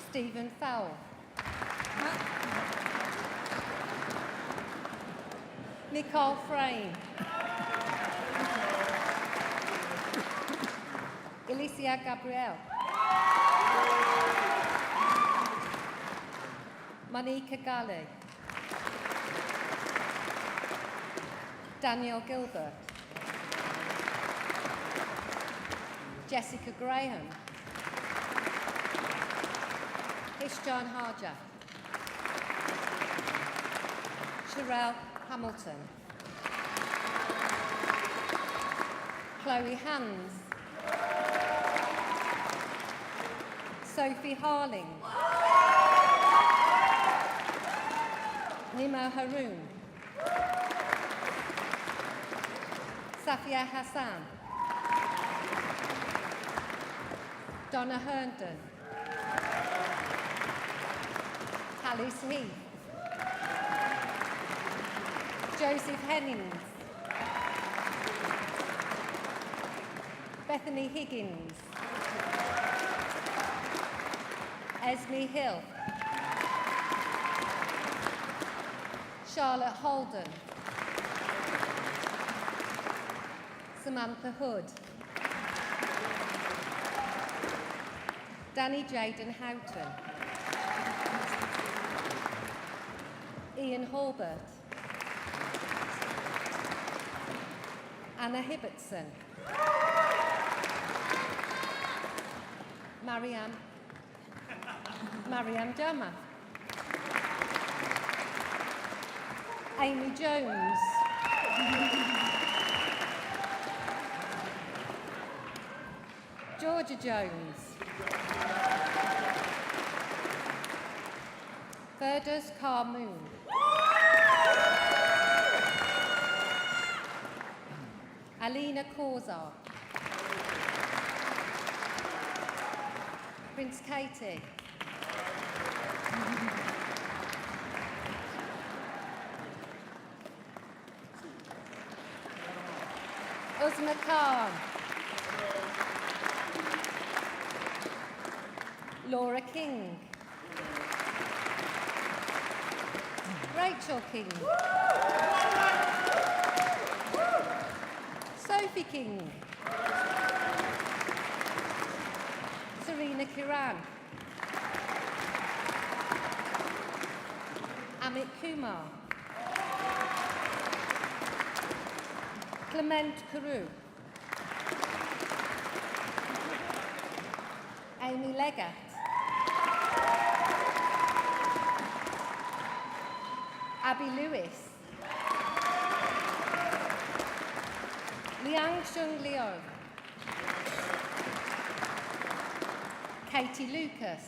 Stephen Fowle. Nicole Frame. Alicia Gabrielle. Monica Galley. Daniel Gilbert. Jessica Graham. Ishjan Harja. Sherelle Hamilton. Chloe Hans. Sophie Harling. Nima Haroon. Safia Hassan. Donna Herndon. Alice Heath. Joseph Hennings. Bethany Higgins. Esme Hill. Charlotte Holden. Samantha Hood. Danny Jaden Houghton. Ian Halbert. Anna Hibbertson. Marianne Dummer. Amy Jones. Georgia Jones. Fergus Carmoon. Alina Korzar. Prince Katie. Uzma Khan. Laura King. Rachel King. Sophie King. Serena Kiran. Amit Kumar. Clement Carew. Amy Leggett. Abby Lewis. Liang Shung Liu. Katie Lucas.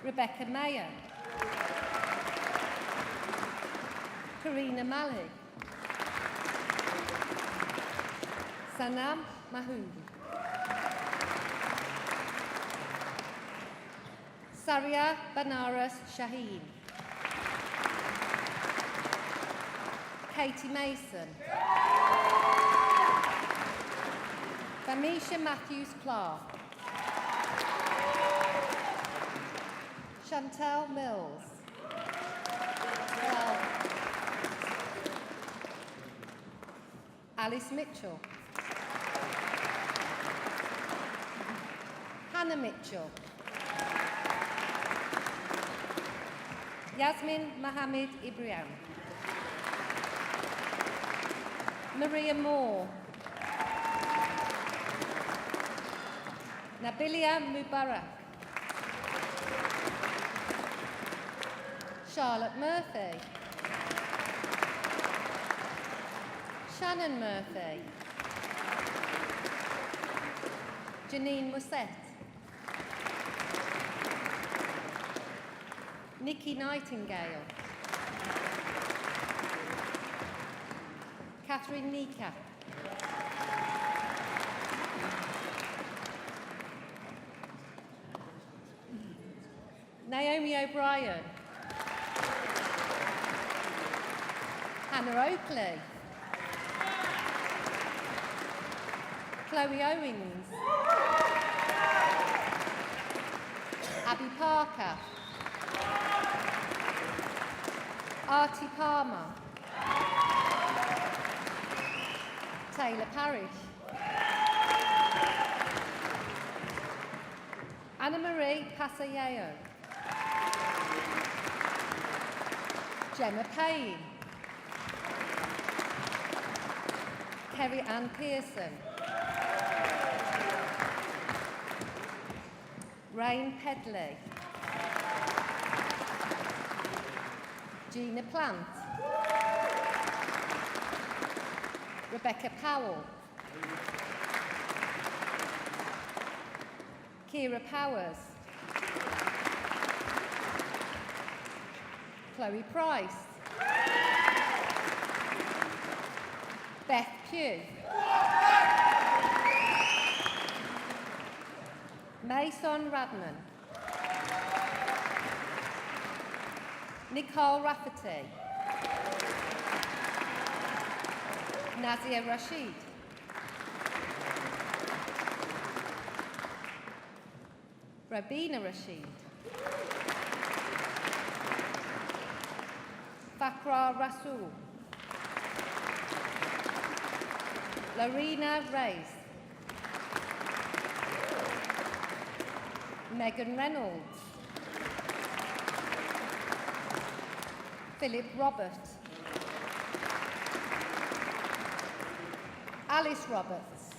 Rebecca Mayer. Karina Malik. Sanam Mahood. Saria Banaras Shaheen. Katie Mason. Bamisha Matthews Clark. Chantal Mills. Alice Mitchell. Hannah Mitchell. Yasmin Mohammed Ibrahim. Maria Moore. Nabilia Mubarak. Charlotte Murphy. Shannon Murphy. Janine Musset. Nikki Nightingale. Catherine Nika. Naomi O'Brien. Hannah Oakley. Chloe Owings. Abby Parker. Artie Palmer. Taylor Parrish. Anna Marie Pasayeo. Gemma Payne. Kerry Ann Pearson. Rain Pedley. Gina Plant. Rebecca Powell. Kira Powers. Chloe Price. Beth Pugh. Mason Radnan. Nicole Rafferty. Nazia Rashid. Rabina Rashid. Fakra Rasool. Larina Reis. Megan Reynolds. Philip Roberts. Alice Roberts.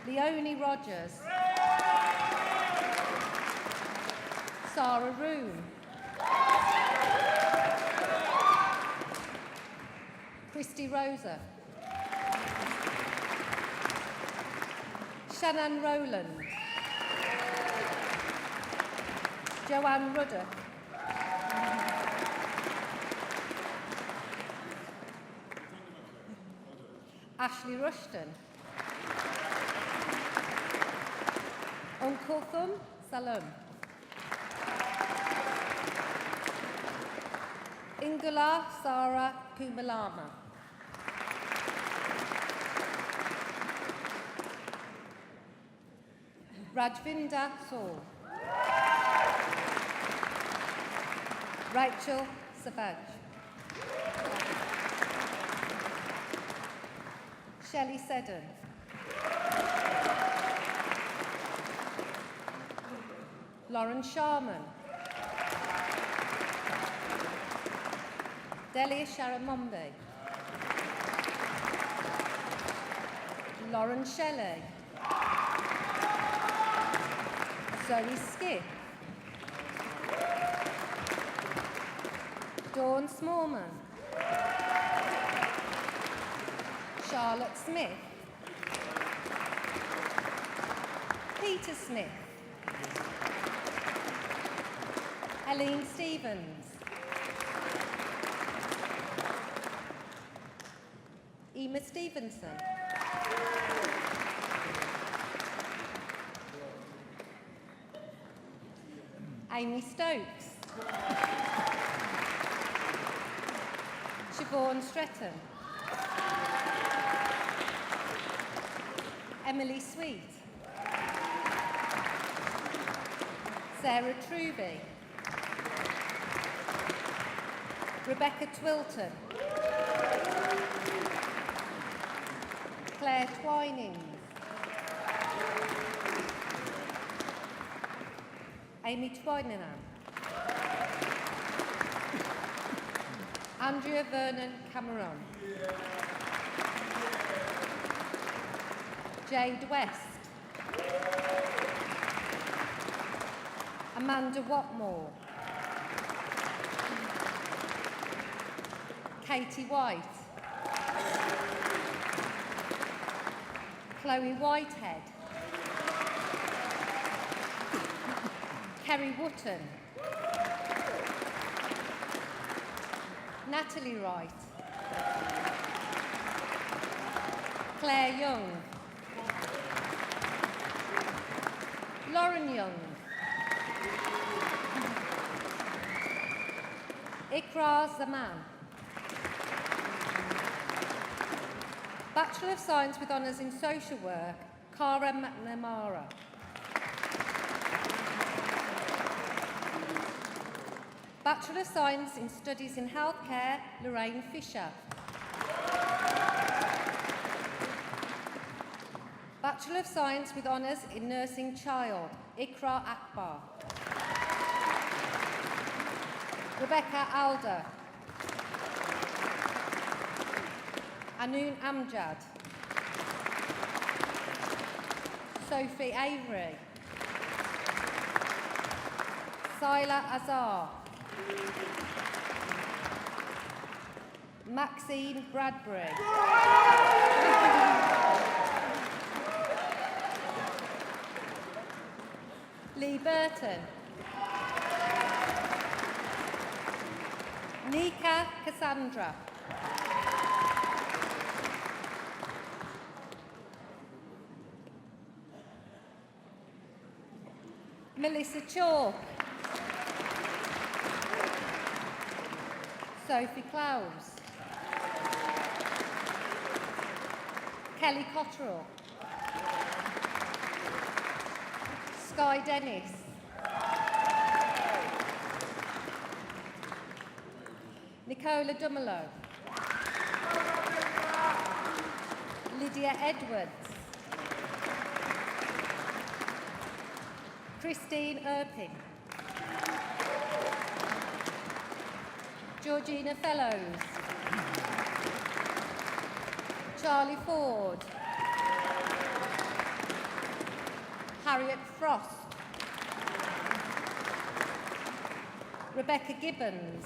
Leonie Rogers. Sarah Room. Christy Rosa. Shannon Rowland. Joanne Rudder. Ashley Rushton. Uncothum Salum. Ingula Sara Kumalama. Rajvinda Saul. Rachel Savage. Shelley Seddon. Lauren Sharman. Delia Sharamombi. Lauren Shelley. Zoe Skip. Dawn Smallman. Charlotte Smith. Peter Smith. Helene Stevens. Emma Stevenson. Amy Stokes. Siobhan Stretton. Emily Sweet. Sarah Truby. Rebecca Twilton. Claire Twinings. Amy Twynenham. Andrea Vernon Cameron. Jade West. Amanda Watmore. Katie White. Chloe Whitehead. Kerry Wotton. Natalie Wright. Claire Young. Lauren Young. Ikra Zaman. Bachelor of Science with Honours in Social Work, Cara McNamara. Bachelor of Science in Studies in Healthcare, Lorraine Fisher. Bachelor of Science with Honours in Nursing Child, Ikra Akbar. Rebecca Alder. Anoon Amjad. Sophie Avery. Sila Azar. Maxine Bradbury. Lee Burton. Nika Cassandra. Melissa Chalk. Sophie Clowes. Kelly Cotterill. Sky Dennis. Nicola Dumelo. Lydia Edwards. Christine Erpin. Georgina Fellows. Charlie Ford. Harriet Frost. Rebecca Gibbons.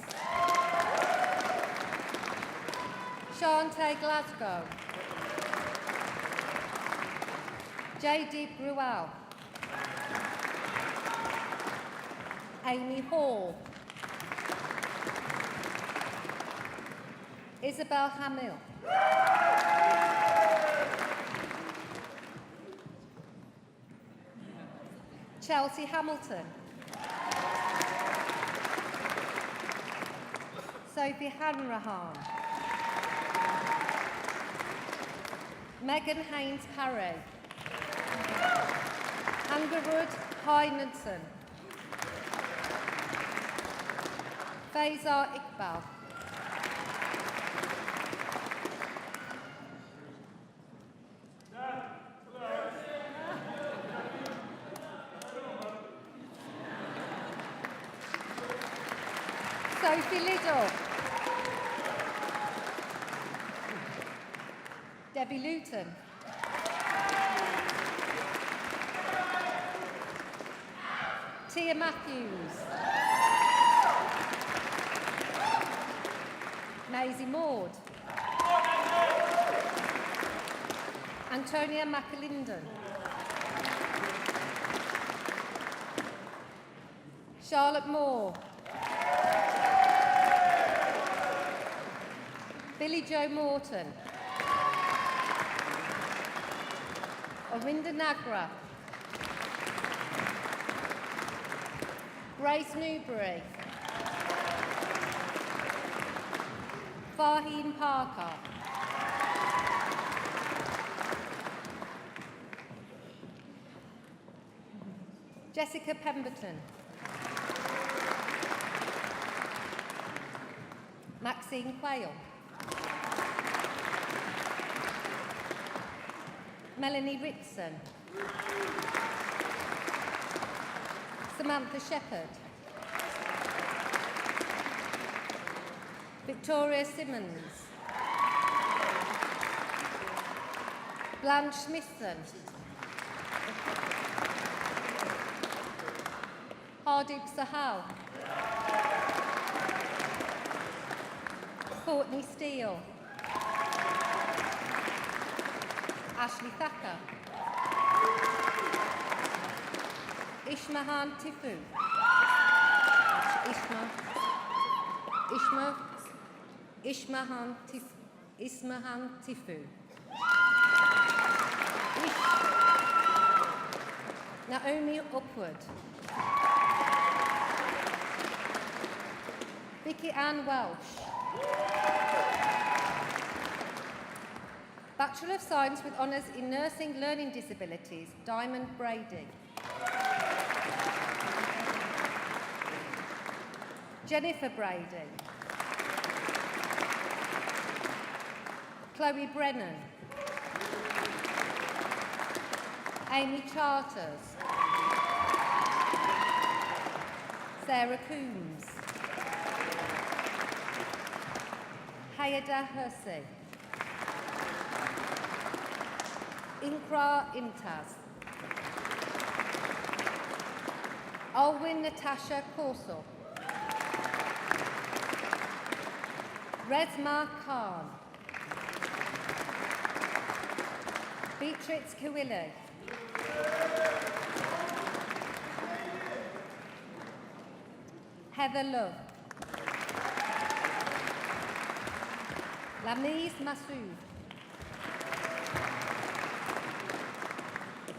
Shante Glasgow. J.D. Bruel. Amy Hall. Isabel Hamill. Chelsea Hamilton. Sophie Hanrahan. Megan Haynes-Parry. Angarud Hynedson. Faisal Iqbal. Sophie Liddell. Debbie Luton. Tia Matthews. Maisie Maud. Antonia McAlinden. Charlotte Moore. Billy Joe Morton. Orinda Nagra. Grace Newbury. Faheen Parker. Jessica Pemberton. Maxine Quayle. Melanie Ritson. Samantha Shepherd. Victoria Simmons. Blanche Smithson. Hardib Sahal. Courtney Steele. Ashley Thacker. Ishmahan Tifu. Ishmahan Tifu. Naomi Upward. Vicky Ann Welsh. Bachelor of Science with Honours in Nursing Learning Disabilities, Diamond Brady. Jennifer Brady. Chloe Brennan. Amy Charters. Sarah Coombs. Hayada Hussey. Inkra Imtaz. Alwyn Natasha Corso. Resma Khan. Beatrix Kawili. Heather Love. Lamise Masood.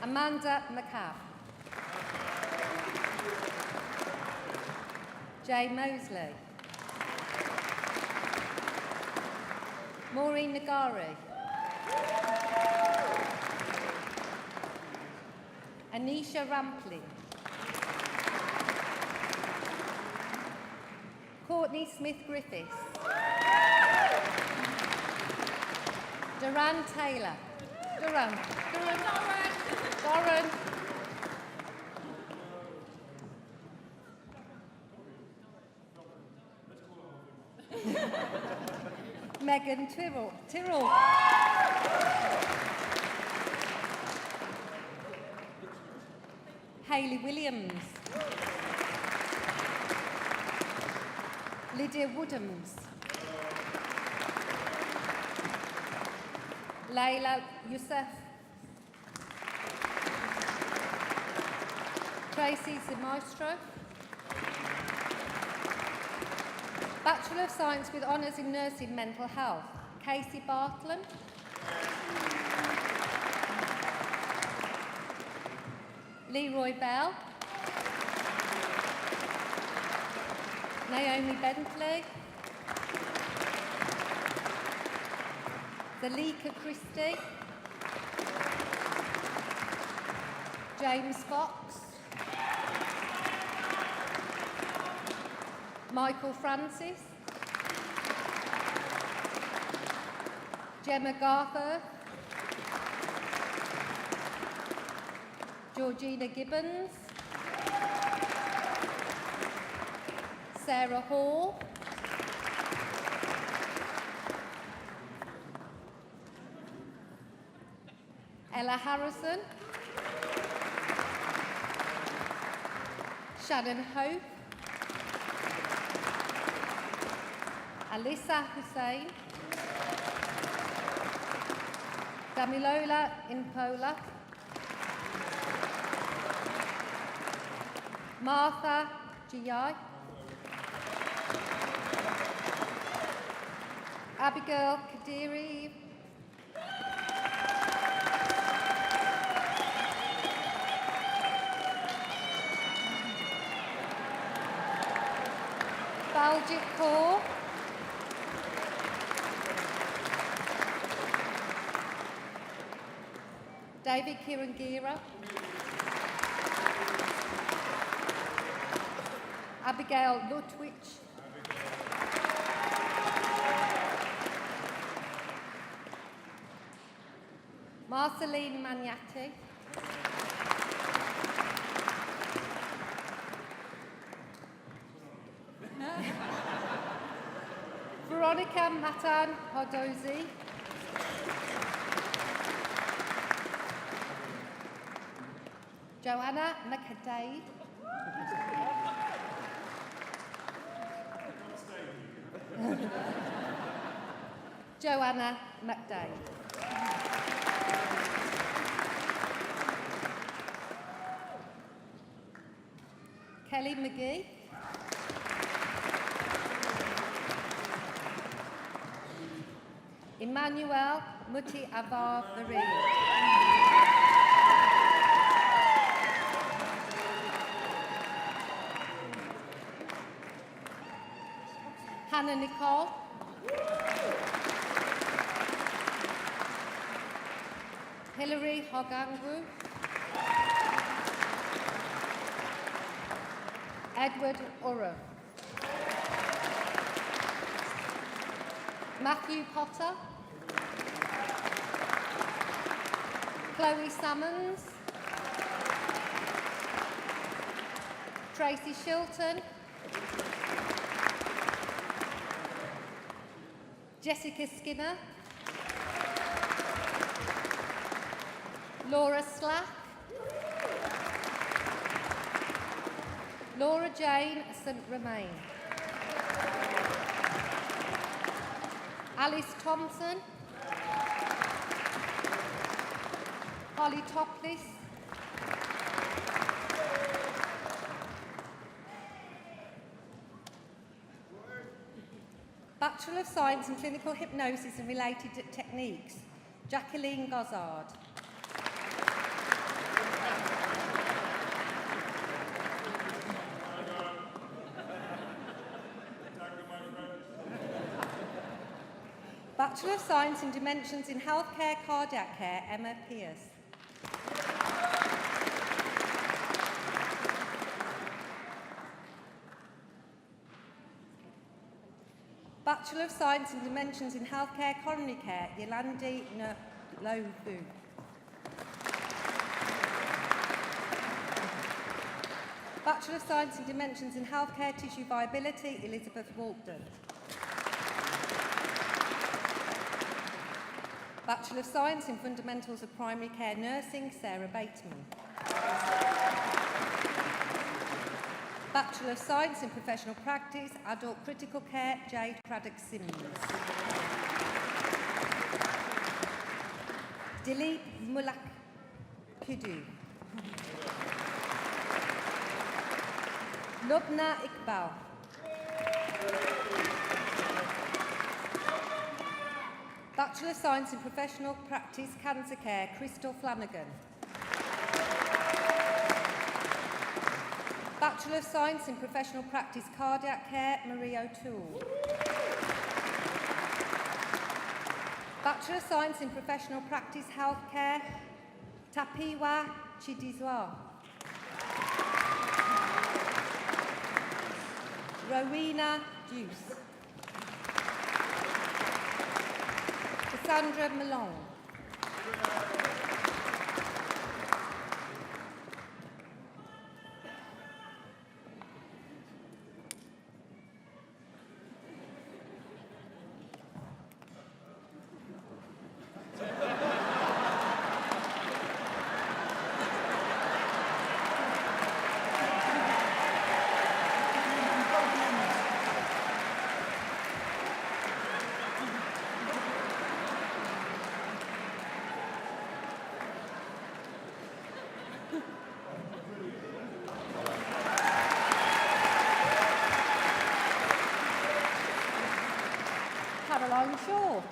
Amanda McCaff. Jay Mosley. Maureen Nagari. Anisha Rampling. Courtney Smith-Griffiths. Duran Taylor. Doran. Megan Tyrrell. Hayley Williams. Lydia Woodhams. Layla Youssef. Tracy Zimaistro. Bachelor of Science with Honours in Nursing Mental Health, Casey Bartlam. Leroy Bell. Naomi Bentley, Zalika Christie, James Fox, Michael Francis, Gemma Garther, Georgina Gibbons, Sarah Hall, Ella Harrison, Shannon Hope, Alyssa Hussain, Damilola Impola, Martha Giai, Abigail Kadiri, Baljit Kaur, David Kirangira, Abigail Lutwich, Marceline Maniati, Veronica Matan Hodozi, Joanna McDade, Joanna McDade. Kelly McGee, Emmanuel Muti Avar Marie, Hannah Nicole, Hilary Hogangwu, Edward Urra, Matthew Potter, Chloe Salmons, Tracy Shilton, Jessica Skinner, Laura Slack, Laura Jane St. Romain, Alice Thompson, Holly Topless, Bachelor of Science in Clinical Hypnosis and Related Techniques, Jacqueline Gozard. Bachelor of Science in Dimensions in Healthcare, Cardiac Care, Emma Pierce. Bachelor of Science in Dimensions in Healthcare, Coronary Care, Yolandi Lovu. Bachelor of Science in Dimensions in Healthcare, Tissue Viability, Elizabeth Walton. Bachelor of Science in Fundamentals of Primary Care Nursing, Sarah Bateman. Bachelor of Science in Professional Practice, Adult Critical Care, Jade Craddock Simmons. Dilip Mulak Kudu. Lubna Iqbal. Bachelor of Science in Professional Practice, Cancer Care, Crystal Flanagan. Bachelor of Science in Professional Practice Cardiac Care, Marie O'Toole. Bachelor of Science in Professional Practice Healthcare, Tapiwa Chidizwa. Rowena Deuce. Cassandra Malone. Short.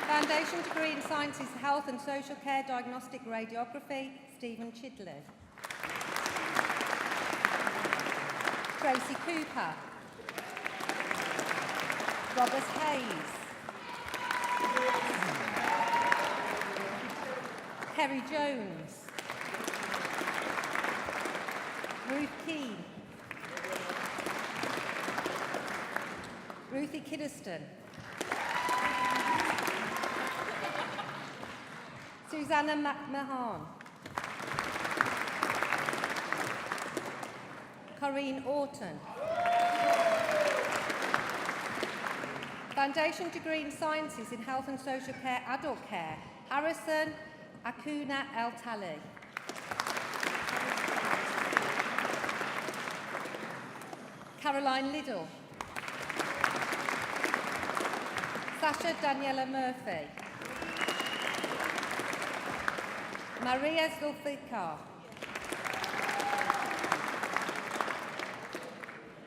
Foundation degree in Sciences, Health and Social Care, Diagnostic Radiography, Stephen Chidley. Tracy Cooper. Robert Hayes. Kerry Jones. Ruth Keane. Ruthie Kiddiston. Susanna McMahon. Corinne Orton. Foundation degree in Sciences in Health and Social Care, Adult Care, Harrison Akuna El Tali. Caroline Liddell. Sasha Daniela Murphy. Maria Zulfikar.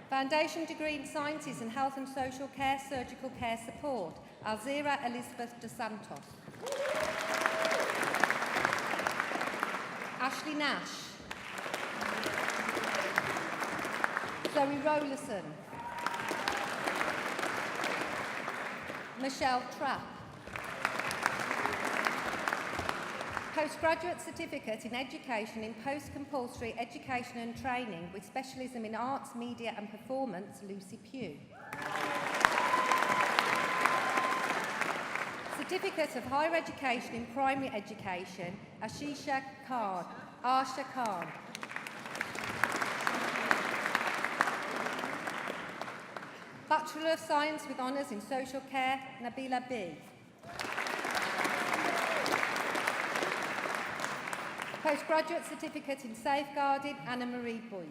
Foundation degree in Sciences in Health and Social Care, Surgical Care Support, Alzira Elizabeth dos Santos. Ashley Nash. Zoe Rollerson. Michelle Trapp. Postgraduate Certificate in Education in Post-Compulsory Education and Training with Specialism in Arts, Media and Performance, Lucy Pugh. Certificate of Higher Education in Primary Education, Asha Khan. Bachelor of Science with Honours in Social Care, Nabila B. Postgraduate Certificate in Safeguarding, Anna Marie Boyd.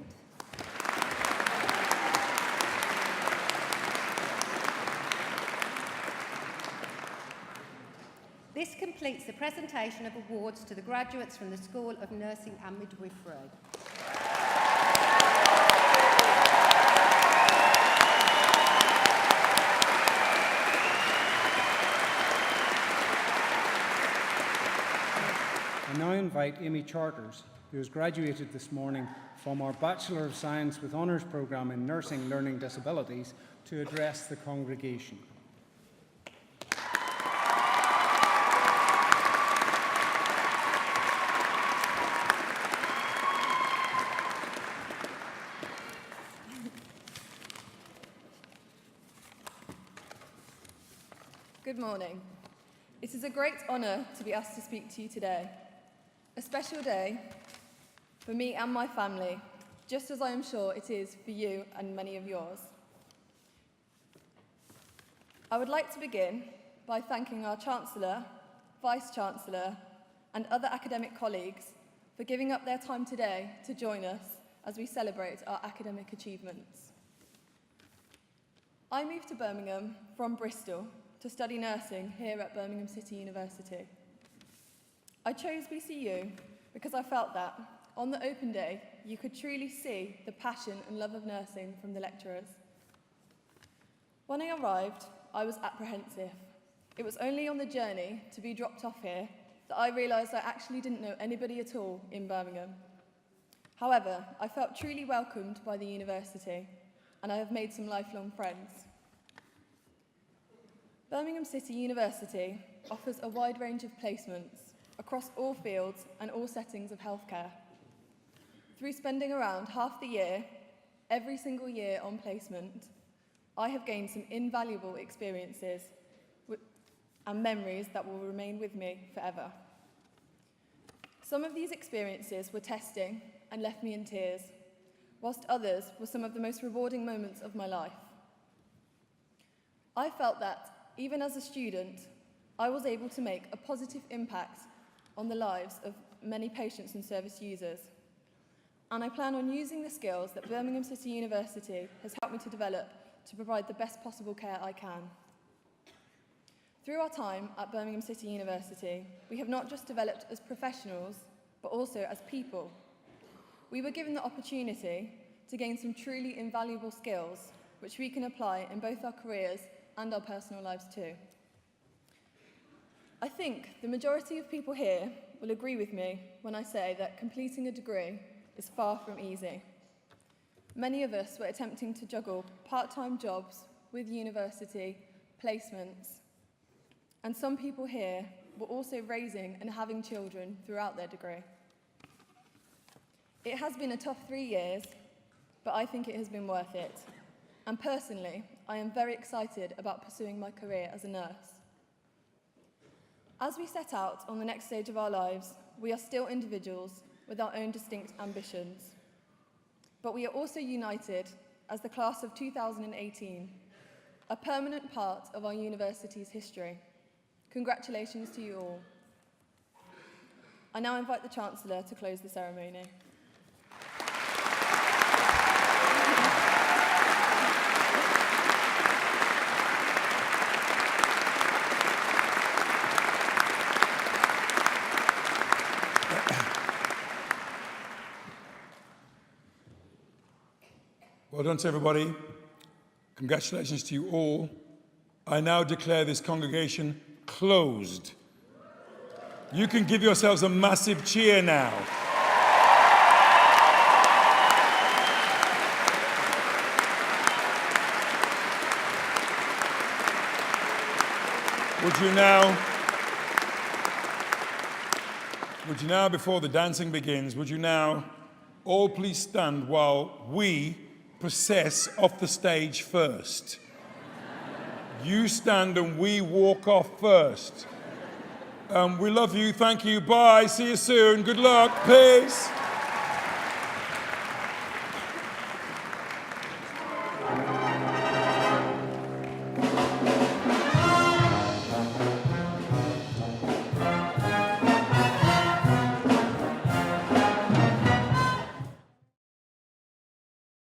This completes the presentation of awards to the graduates from the School of Nursing and Midwifery. I now invite Amy Charters, who has graduated this morning from our Bachelor of Science with Honours programme in Nursing Learning Disabilities, to address the congregation. Good morning. It is a great honour to be asked to speak to you today. A special day for me and my family, just as I am sure it is for you and many of yours. I would like to begin by thanking our Chancellor, Vice-Chancellor and other academic colleagues for giving up their time today to join us as we celebrate our academic achievements. I moved to Birmingham from Bristol to study nursing here at Birmingham City University. I chose BCU because I felt that, on the open day, you could truly see the passion and love of nursing from the lecturers. When I arrived, I was apprehensive. It was only on the journey to be dropped off here that I realised I actually didn't know anybody at all in Birmingham. However, I felt truly welcomed by the university, and I have made some lifelong friends. Birmingham City University offers a wide range of placements across all fields and all settings of healthcare. Through spending around half the year, every single year on placement, I have gained some invaluable experiences and memories that will remain with me forever. Some of these experiences were testing and left me in tears, whilst others were some of the most rewarding moments of my life. I felt that, even as a student, I was able to make a positive impact on the lives of many patients and service users. And I plan on using the skills that Birmingham City University has helped me to develop to provide the best possible care I can. Through our time at Birmingham City University, we have not just developed as professionals, but also as people. We were given the opportunity to gain some truly invaluable skills, which we can apply in both our careers and our personal lives too. I think the majority of people here will agree with me when I say that completing a degree is far from easy. Many of us were attempting to juggle part-time jobs with university placements, and some people here were also raising and having children throughout their degree. It has been a tough 3 years, but I think it has been worth it. And personally, I am very excited about pursuing my career as a nurse. As we set out on the next stage of our lives, we are still individuals with our own distinct ambitions. But we are also united as the class of 2018, a permanent part of our university's history. Congratulations to you all. I now invite the Chancellor to close the ceremony. Well done to everybody. Congratulations to you all. I now declare this congregation closed. You can give yourselves a massive cheer now. Would you now, before the dancing begins, would you now all please stand while we process off the stage first? You stand and we walk off first. We love you, thank you, bye, see you soon, good luck, peace.